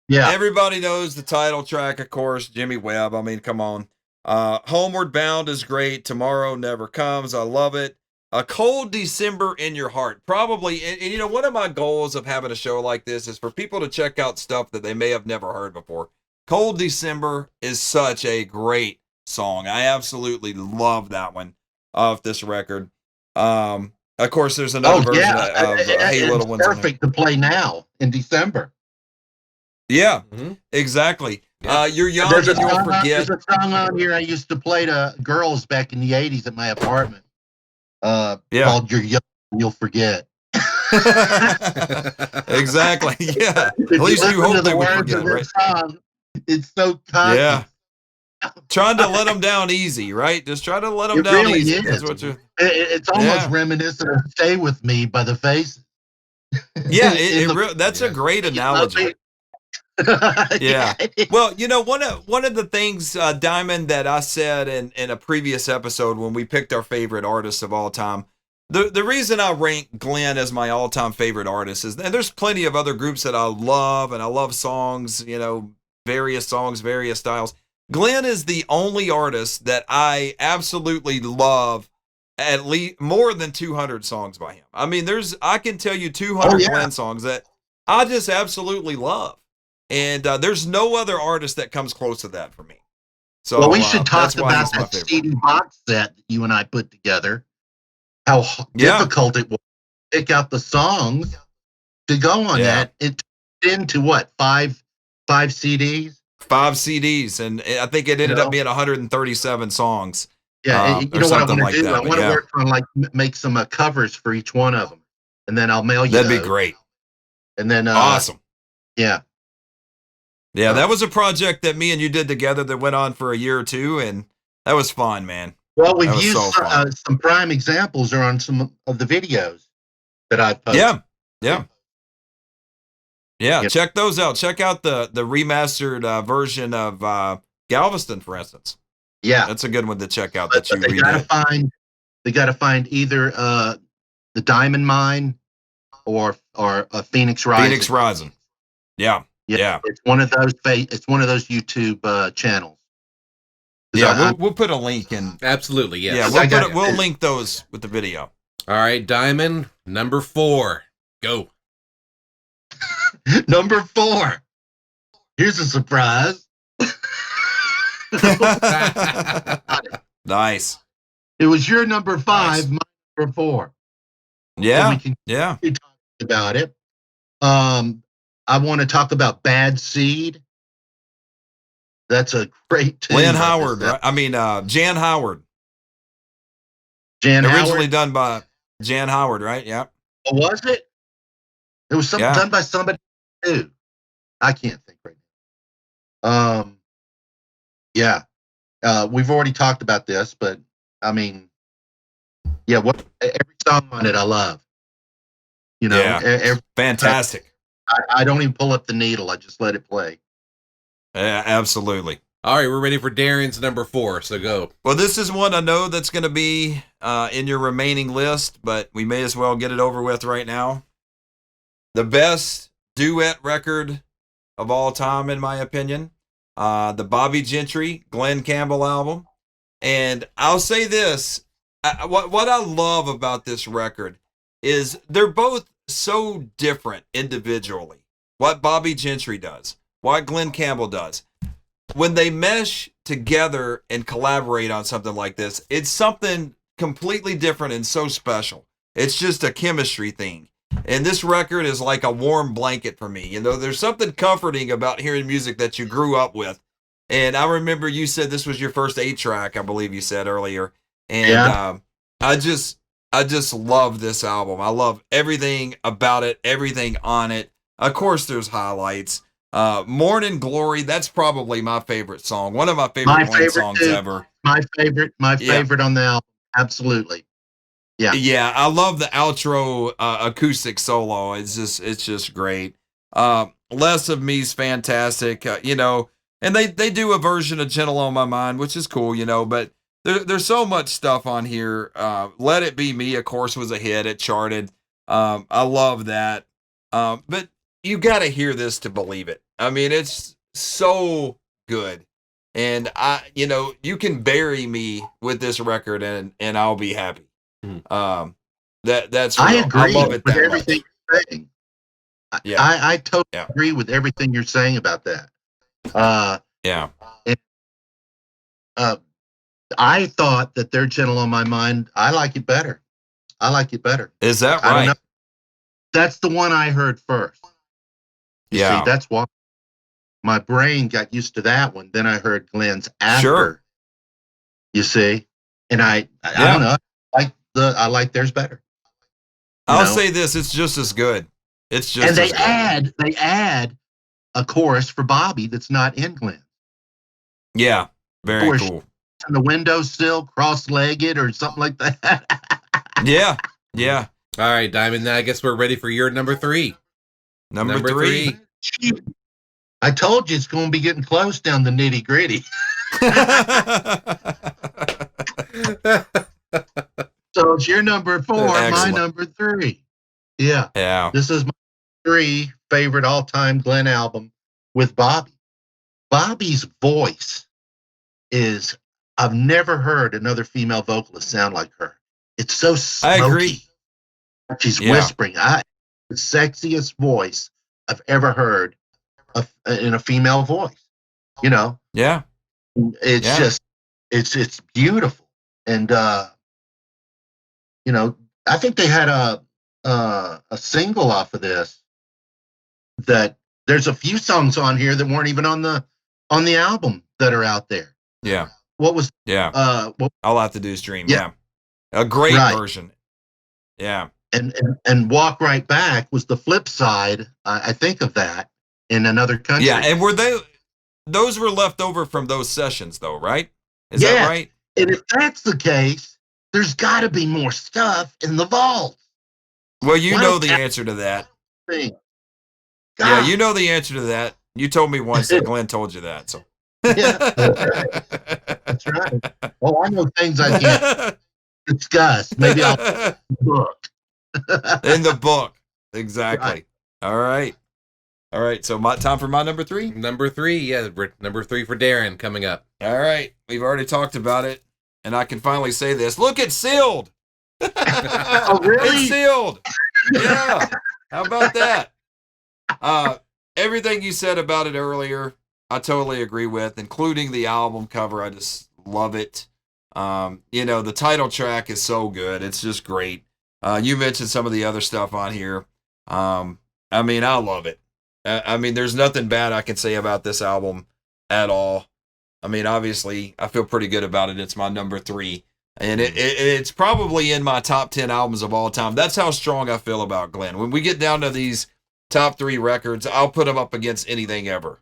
Yeah. Everybody knows the title track, of course, Jimmy Webb. I mean, come on. Homeward Bound is great. Tomorrow Never Comes. I love it. A Cold December in Your Heart. Probably, and one of my goals of having a show like this is for people to check out stuff that they may have never heard before. Cold December is such a great song. I absolutely love that one of this record. Of course, there's another version of Hey Little Ones. Perfect to play now in December. Yeah, exactly. Yeah. You're young and you'll forget. There's a song on here I used to play to girls back in the 80s at my apartment. Called You're Young and You'll Forget. Exactly. Yeah. At least you hope they would forget, right? Song, it's so cocky. Yeah. Trying to let them down easy, right? Just try to let them down really easy. Is. That's what you're. It's almost reminiscent of "Stay With Me" by the Faces. Yeah, that's a great analogy. Yeah. Well, one of the things, Diamond, that I said in a previous episode when we picked our favorite artists of all time, the reason I rank Glen as my all-time favorite artist is, and there's plenty of other groups that I love, and I love songs, various songs, various styles. Glen is the only artist that I absolutely love at least more than 200 songs by him. I mean, I can tell you 200 Glen songs that I just absolutely love. And there's no other artist that comes close to that for me. So we should talk about that CD box set that you and I put together. How difficult it was to pick out the songs to go on that. It turned into what, five CDs? 5 CDs, and I think it ended up being 137 songs. Yeah, you know what I want to do? I want to work on make some covers for each one of them, and then I'll mail you. That'd be great. And then awesome. Yeah. Yeah, that was a project that me and you did together that went on for a year or two, and that was fun, man. Well, we've used some prime examples are on some of the videos that I've posted. Yeah, check those out. Check out the remastered version of Galveston, for instance. Yeah, that's a good one to check out. But they gotta find either the Diamond Mine or Phoenix Rising. Phoenix Rising. Yeah. It's one of those. It's one of those YouTube channels. Yeah, we'll put a link in. Absolutely, yes. Yeah, we'll link those with the video. All right, Diamond, number 4. Go. Number 4. Here's a surprise. Nice. It was your number 5, my number 4. Yeah. So we can talk about it. I want to talk about Bad Seed. That's a great tune. Glenn Howard, right? I mean, Jan Howard. Jan Originally Howard? done by Jan Howard, right? Yeah. Oh, was it? It was done by somebody too. I can't think right now. Yeah. We've already talked about this, but I mean, yeah, every song on it I love. You know, fantastic. I don't even pull up the needle. I just let it play. Yeah, absolutely. All right, we're ready for Darren's number 4, so go. Well, this is one I know that's going to be in your remaining list, but we may as well get it over with right now. The best duet record of all time, in my opinion. The Bobby Gentry, Glen Campbell album. And I'll say this, what I love about this record is they're both so different individually. What Bobby Gentry does, what Glen Campbell does. When they mesh together and collaborate on something like this, it's something completely different and so special. It's just a chemistry thing. And this record is like a warm blanket for me. You know, there's something comforting about hearing music that you grew up with. And I remember you said this was your first 8-track, I believe you said earlier. And I just love this album. I love everything about it, everything on it. Of course, there's highlights. Morning Glory, that's probably my favorite song. One of my favorite songs ever. My favorite on the album. Absolutely. Yeah. Yeah, I love the outro acoustic solo. It's just great. Less of Me's fantastic. You know, and they do a version of Gentle on My Mind, which is cool, you know, but there's so much stuff on here. Let It Be Me, of course, was a hit. It charted. I love that. But you got to hear this to believe it. I mean, it's so good. And you can bury me with this record and I'll be happy. That's real. I agree I love it with that everything much. you're saying. I totally agree with everything you're saying about that. I thought that their Gentle on My Mind, I like it better. Is that I don't right? know. That's the one I heard first. You see, that's why my brain got used to that one. Then I heard Glenn's after. Sure. You see, and I don't know. I like theirs better. I'll say this: it's just as good. It's just and as they add a chorus for Bobby that's not in Glenn. Yeah, very cool. On the windowsill, cross-legged, or something like that. Yeah. All right, Diamond. Now I guess we're ready for your number 3. Number three. I told you it's going to be getting close down the nitty-gritty. So it's your number 4, my number 3. Yeah. This is my 3 favorite all-time Glenn album with Bobby. Bobby's voice is, I've never heard another female vocalist sound like her. It's so smoky. I agree. She's whispering. The sexiest voice I've ever heard in a female voice. You know? Yeah. It's just, it's beautiful. And, I think they had a single off of this that there's a few songs on here that weren't even on the album that are out there. Yeah. What was? Yeah. All I Have to Do Is Dream. Yeah. A great version. Yeah. And Walk Right Back was the flip side, I think, of that in another country. Yeah. And those were left over from those sessions though, right? Is that right? And if that's the case, there's got to be more stuff in the vault. Well, you know the answer to that. Yeah, you know the answer to that. You told me once that Glenn told you that. So. Yeah, that's right. Well, I know things I can't discuss. Maybe I'll book. In the book. Exactly. Right. All right. So time for my number 3? Number 3. Yeah. Number 3 for Darren coming up. All right. We've already talked about it. And I can finally say this. Look, it's sealed. Oh, really? It's sealed. Yeah. How about that? Everything you said about it earlier, I totally agree with, including the album cover. I just love it. The title track is so good. It's just great. You mentioned some of the other stuff on here. I love it. There's nothing bad I can say about this album at all. I mean, obviously, I feel pretty good about it. It's my number 3. And it's probably in my top 10 albums of all time. That's how strong I feel about Glenn. When we get down to these top 3 records, I'll put them up against anything ever.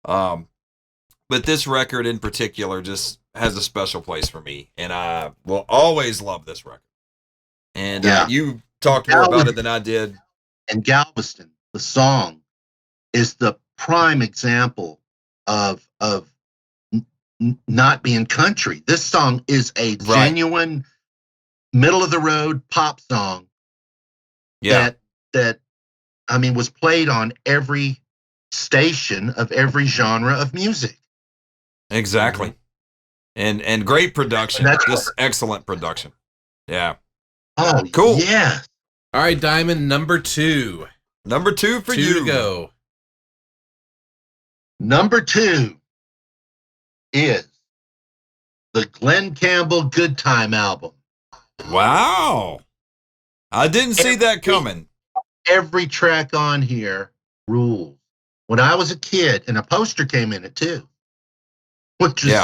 But this record in particular just has a special place for me. And I will always love this record. And you talked more about it than I did. And Galveston, the song, is the prime example of not being country. This song is a genuine middle of the road pop song. That I mean was played on every station of every genre of music. Exactly. And great production. Just excellent production. Yeah. Oh, cool. Yeah. All right, Diamond, number 2. Number 2 for you. To go. Number 2 is the Glen Campbell Good Time album. Wow. I didn't see that coming. Every track on here rules. When I was a kid, and a poster came in it too. Which is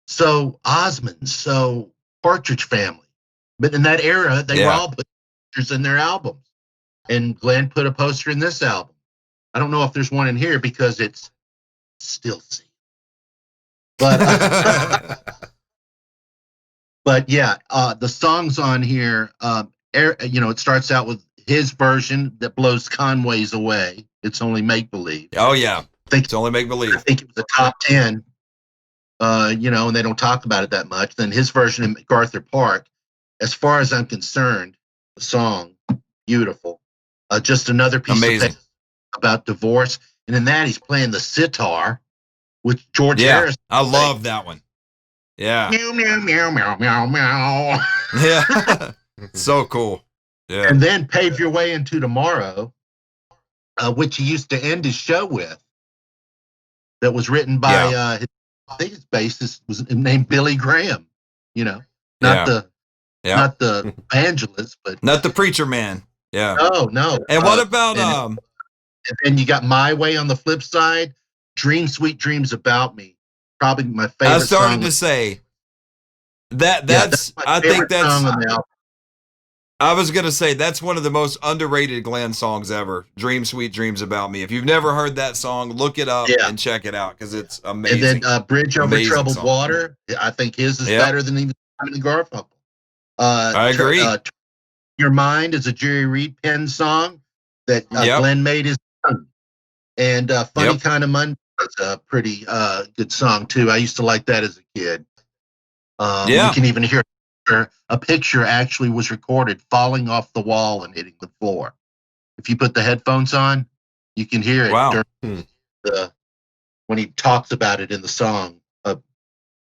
so Osmond, so Partridge Family. But in that era, they were all put posters in their albums. And Glenn put a poster in this album. I don't know if there's one in here because it's still sealed. But but yeah, the songs on here, it starts out with his version that blows Conway's away. It's only make believe. Oh yeah, it's only make believe. I think it was a top 10. And they don't talk about it that much. Then his version in MacArthur Park, as far as I'm concerned, the song beautiful. Just another piece of about divorce, and in that he's playing the sitar with George Harrison. I love that one. Yeah. Meow, meow, meow, meow, meow, meow. Yeah. So cool. Yeah. And then Pave Your Way Into Tomorrow, which he used to end his show with. That was written by I think his bassist was named Billy Graham. Not the evangelist, but not the preacher man. Yeah. No. And what about and then you got My Way on the flip side. Dream Sweet Dreams About Me. Probably my favorite. I started to say that's I think that's song on the album. I was going to say that's one of the most underrated Glenn songs ever. Dream Sweet Dreams About Me. If you've never heard that song, look it up and check it out because it's amazing. And then Bridge Over Troubled Water. I think his is better than even Simon and Garfunkel. I agree. Your Mind is a Jerry Reed pen song that Glenn made his own. And Funny Kind of Monday is a pretty good song too. I used to like that as a kid. You can even hear a picture actually was recorded falling off the wall and hitting the floor. If you put the headphones on, you can hear it during when he talks about it in the song. A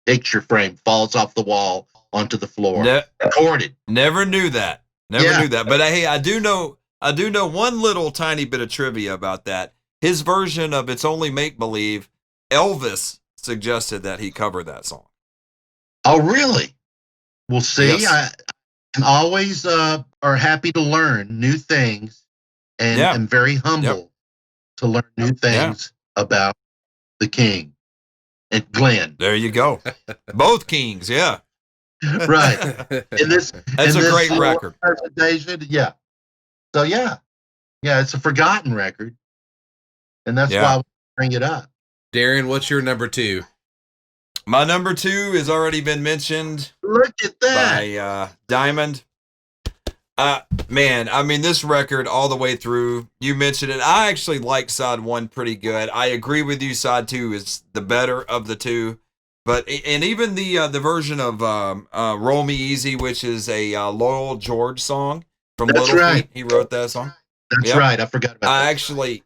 picture frame falls off the wall onto the floor. Recorded. Never knew that. Never knew that. But hey, I do know one little tiny bit of trivia about that. His version of It's Only Make Believe, Elvis suggested that he cover that song. Oh, really? We'll see. Yes. I'm always are happy to learn new things, and I'm very humble to learn new things about the King and Glenn. There you go. Both kings, yeah. Right. That's a great record. Yeah. So yeah, it's a forgotten record, and that's why we bring it up. Darren, what's your number 2? My number 2 has already been mentioned. Look at that. By Diamond. Man, I mean, this record all the way through, you mentioned it. I actually like side 1 pretty good. I agree with you. Side 2 is the better of the two. But, and even the version of Roll Me Easy, which is a Loyal George song from Little Feat. He wrote that song. That's right. I forgot about that.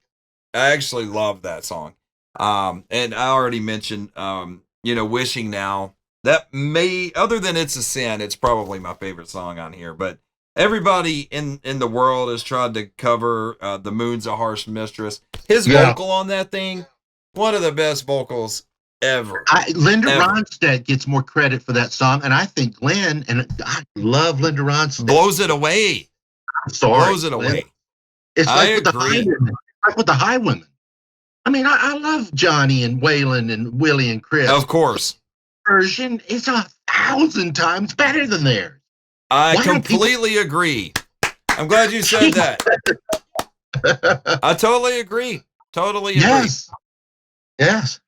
I actually love that song. And I already mentioned, Wishing Now. That may, other than It's a Sin, it's probably my favorite song on here. But everybody in the world has tried to cover The Moon's a Harsh Mistress. His vocal on that thing, one of the best vocals ever. Linda Ronstadt gets more credit for that song, and I think Glenn, and I love Linda Ronstadt. Blows it away. I'm sorry. Blows it away. It's like with the Highwayman. It's like with the Highwayman. I mean, I love Johnny and Waylon and Willie and Chris. Of course. Version is 1,000 times better than theirs. I completely agree. I'm glad you said that. I totally agree. Totally agree. Yes.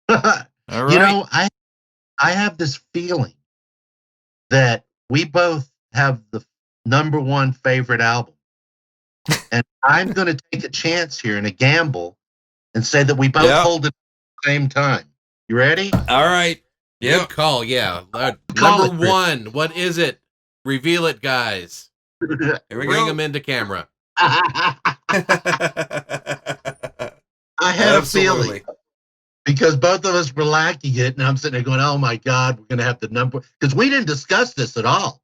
All right. You know, I have this feeling that we both have the number one favorite album. And I'm going to take a chance here and a gamble and say that we both hold it at the same time. You ready? All right. Yeah. Good call. Yeah. Number one. What is it? Reveal it, guys. Here we Bring go. them into camera. I had a feeling because both of us were lacking it, and I'm sitting there going, "Oh my God, we're going to have the number," because we didn't discuss this at all.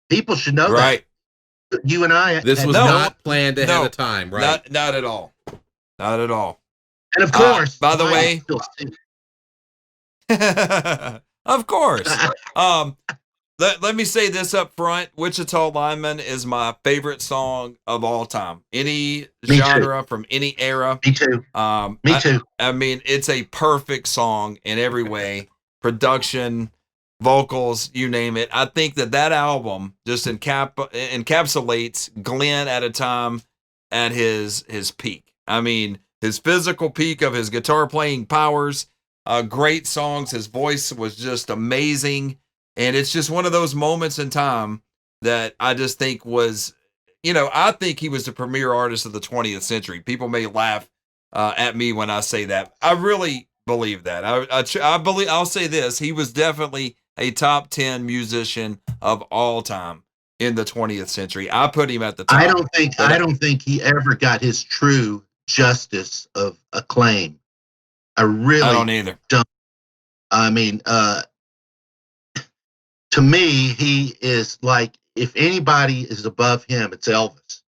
People should know that. You and I. This was not planned ahead of time, right? Not at all. Not at all. And of course, by the way, of course. Let me say this up front. Wichita Lineman is my favorite song of all time. Any genre from any era. Me too. Me too. I mean, it's a perfect song in every way. Production, vocals, you name it. I think that album just encapsulates Glen at a time at his peak. I mean, his physical peak of his guitar playing powers, great songs. His voice was just amazing. And it's just one of those moments in time that I just think was, I think he was the premier artist of the 20th century. People may laugh at me when I say that. I really believe that. I believe, I'll say this. He was definitely a top 10 musician of all time in the 20th century. I put him at the top. I don't think he ever got his true justice of acclaim. I don't either. I mean, to me, he is like, if anybody is above him, it's Elvis.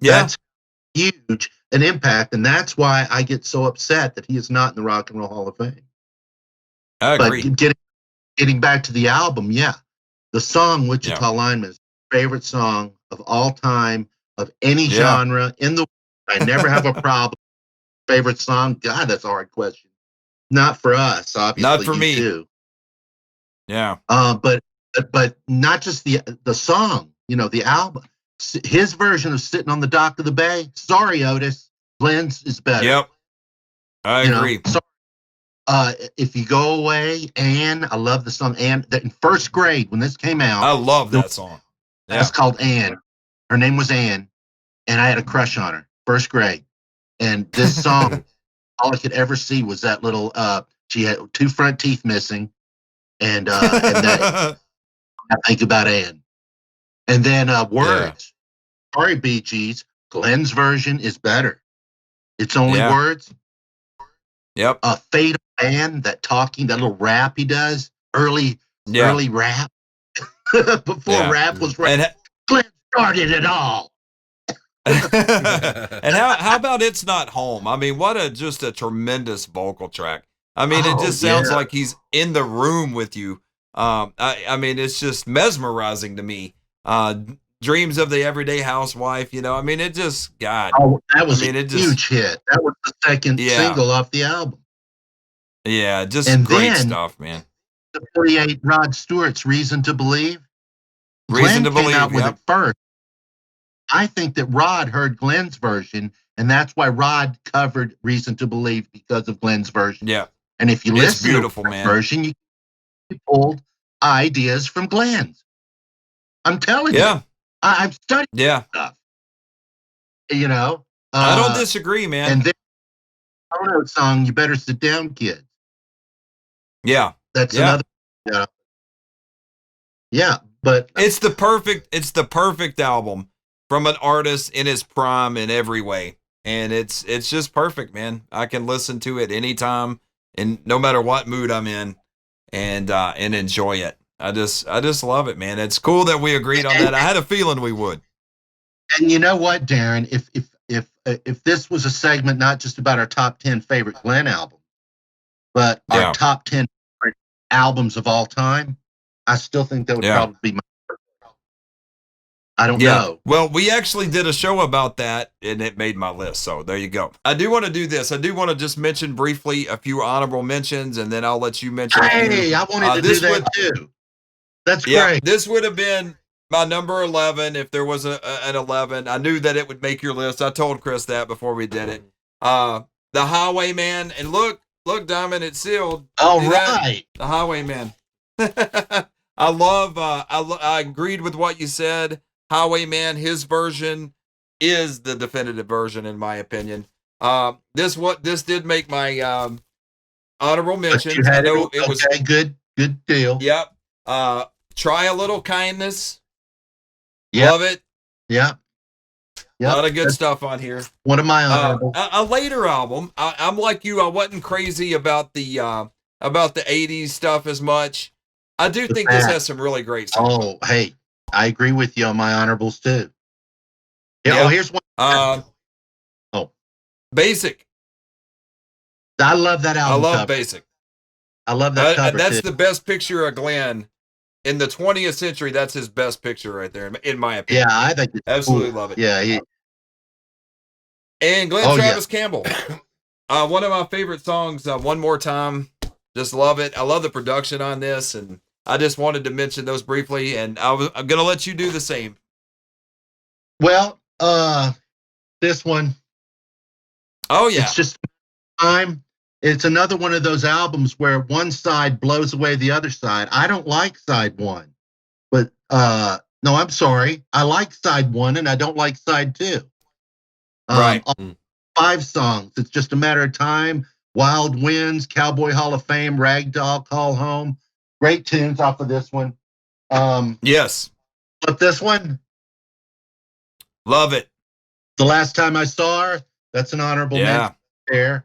That's huge an impact, and that's why I get so upset that he is not in the Rock and Roll Hall of Fame. I agree. But getting back to the album, the song Wichita Lineman is my favorite song of all time, of any genre in the world. I never have a problem. Favorite song? God, that's a hard question. Not for us, obviously. Not for me. Too. Yeah. But not just the song, the album. His version of Sitting on the Dock of the Bay. Sorry, Otis. Glen's is better. Yep. I agree. If You Go Away, Anne, I love the song Anne. In first grade, when this came out, I love that song. It's called Anne. Her name was Anne, and I had a crush on her. First grade. And this song, all I could ever see was that little, she had 2 front teeth missing. And that, I think about Anne. And then words. Sorry, Bee Gees. Glen's version is better. It's only words. Yep. Fade Man, that little rap he does, early rap. Before rap was rap. Glen started it all. And how about It's Not Home? I mean, what just a tremendous vocal track. I mean, it just sounds like he's in the room with you. I mean, it's just mesmerizing to me. Dreams of the Everyday Housewife, I mean, it just, God. Oh, that was a huge hit. That was the second single off the album. Yeah, just great stuff, man. The 48 Rod Stewart's Reason to Believe. Reason to Glen Believe, came out with it first. I think that Rod heard Glen's version, and that's why Rod covered Reason to Believe, because of Glen's version. Yeah. And if you listen to the version, you pulled ideas from Glen's. I'm telling you. I've studied stuff. I don't disagree, man. And then the song, You Better Sit Down, Kids. Yeah. That's another. But it's the perfect album from an artist in his prime in every way. And it's just perfect, man. I can listen to it anytime and no matter what mood I'm in and enjoy it. I just love it, man. It's cool that we agreed on that. I had a feeling we would. And you know what, Darren? If this was a segment not just about our top 10 favorite Glen albums, but our top 10 favorite albums of all time, I still think that would probably be my favorite. I don't know. Well, we actually did a show about that, and it made my list. So there you go. I do want to do this. I do want to just mention briefly a few honorable mentions, and then I'll let you mention. Hey, I wanted to do that too. That's great. This would have been my number 11 if there was an 11. I knew that it would make your list. I told Chris that before we did it. The Highwayman, and look, Diamond, it's sealed. All right. The Highwayman. I agreed with what you said. Highwayman, his version is the definitive version in my opinion. This did make my honorable mentions. I know it was good deal. Yep. Try a Little Kindness. Yep. Love it. Yep. A lot of good stuff on here. One of my honorable. A later album. I'm like you. I wasn't crazy about the 80s stuff as much. I do think this has some really great stuff. Oh, hey, I agree with you on my honorables too. Yeah. Oh, here's one. Basic. I love that album. I love cover. Basic. I love that cover. That's the best picture of Glenn in the 20th century. That's his best picture right there, in my opinion. Yeah, I think it's absolutely cool. love it. Yeah. And Glenn Travis Campbell. One of my favorite songs. One More Time. Just love it. I love the production on this, and I just wanted to mention those briefly, and I'm going to let you do the same. Well, this one. Oh, yeah. It's just time. It's another one of those albums where one side blows away the other side. I don't like side one, but no, I'm sorry. I like side one, and I don't like side two. Right. 5 songs. It's Just a Matter of Time, Wild Winds, Cowboy Hall of Fame, Ragdoll, Call Home. Great tunes off of this one. Yes. But this one, love it. The Last Time I Saw Her, that's an honorable mention there.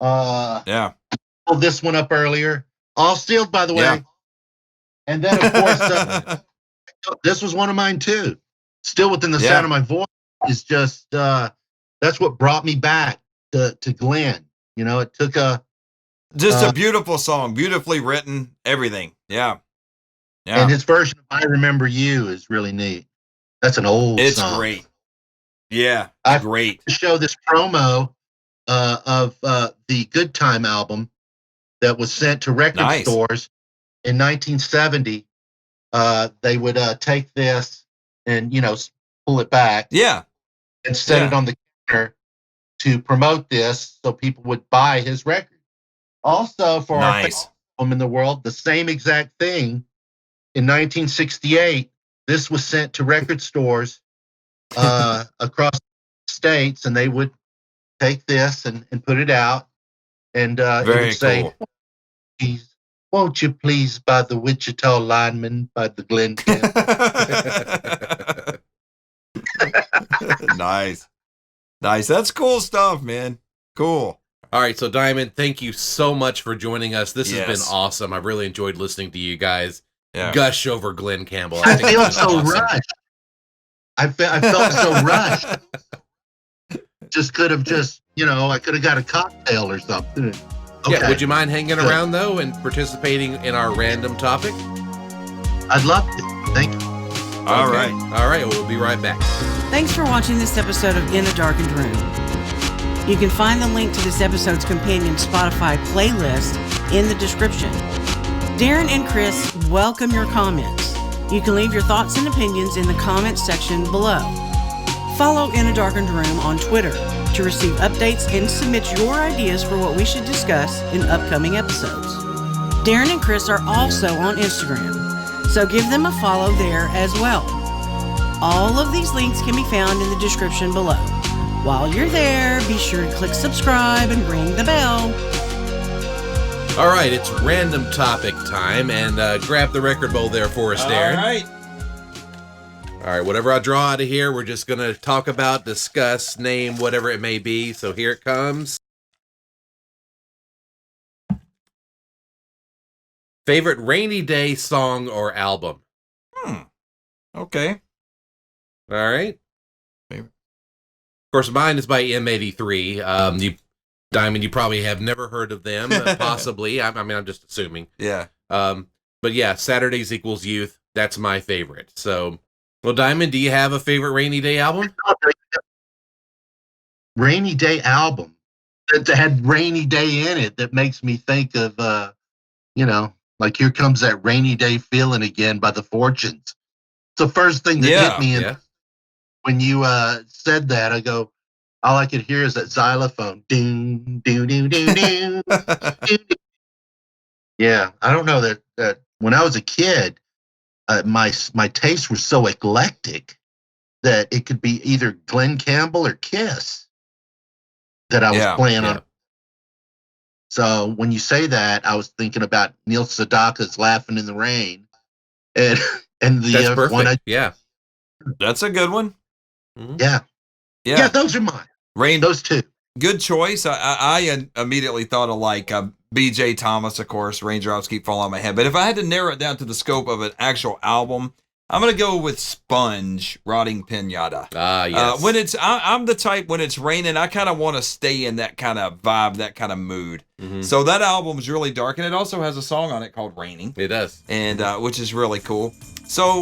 Pulled this one up earlier. All sealed, by the way. Yeah. And then, of course, this was one of mine too. Still Within the Sound of My Voice is just, that's what brought me back to Glenn. You know, it took a beautiful song, beautifully written, everything. Yeah. And his version of I Remember You is really neat. That's an old song. It's great. Yeah, great. To show this promo of the Good Time album that was sent to record stores in 1970. They would take this and, pull it back. Yeah. And set it on the counter to promote this so people would buy his record. Also, for our favorite album in the world, the same exact thing. In 1968, this was sent to record stores across states, and they would take this and put it out. And it would say, won't you please buy the Wichita Lineman by the Glen Campbell? Nice. That's cool stuff, man. Cool. All right, so Diamond, thank you so much for joining us. This has been awesome. I've really enjoyed listening to you guys gush over Glen Campbell. I feel so rushed. I felt so rushed. Just could have I could have got a cocktail or something. Okay. Yeah, would you mind hanging around, though, and participating in our random topic? I'd love to. Thank you. All right. All right, we'll be right back. Thanks for watching this episode of In a Darkened Room. You can find the link to this episode's companion Spotify playlist in the description. Darren and Chris welcome your comments. You can leave your thoughts and opinions in the comments section below. Follow In a Darkened Room on Twitter to receive updates and submit your ideas for what we should discuss in upcoming episodes. Darren and Chris are also on Instagram, so give them a follow there as well. All of these links can be found in the description below. While you're there, be sure to click subscribe and ring the bell. All right, it's random topic time, and grab the record bowl there for us, Darren. All right, whatever I draw out of here, we're just going to talk about, discuss, name, whatever it may be. So here it comes. Favorite rainy day song or album? Okay. All right. Favorite. Of course, mine is by M83. Diamond, you probably have never heard of them, possibly. I'm just assuming. Yeah. But yeah, Saturdays Equals Youth. That's my favorite. So Well, Diamond, do you have a favorite rainy day album? Rainy day album that had rainy day in it that makes me think of, like Here Comes That Rainy Day Feeling Again by the Fortunes. It's the first thing that hit me. When you said that, I go, all I could hear is that xylophone. Ding, doo, doo, doo, doo. Yeah, I don't know that when I was a kid, my tastes were so eclectic that it could be either Glen Campbell or Kiss that I was playing on. So when you say that, I was thinking about Neil Sedaka's "Laughing in the Rain," and the That's perfect. one. That's a good one. Mm-hmm. Yeah, those are mine. Those two. Good choice. I immediately thought of like B.J. Thomas, of course. Raindrops Keep Falling on My Head. But if I had to narrow it down to the scope of an actual album, I'm going to go with Sponge, Rotting Pinata. Yes. When I'm the type, when it's raining, I kind of want to stay in that kind of vibe, that kind of mood. Mm-hmm. So that album is really dark, and it also has a song on it called Raining. It does. And which is really cool. So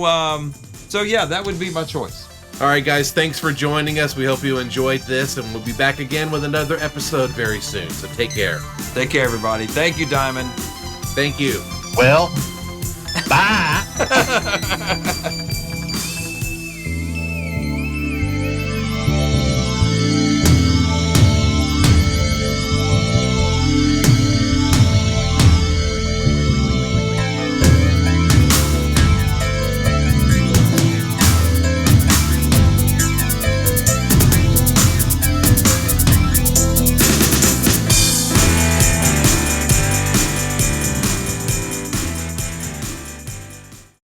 yeah, that would be my choice. All right, guys, thanks for joining us. We hope you enjoyed this, and we'll be back again with another episode very soon. So take care. Take care, everybody. Thank you, Diamond. Thank you. Well, bye.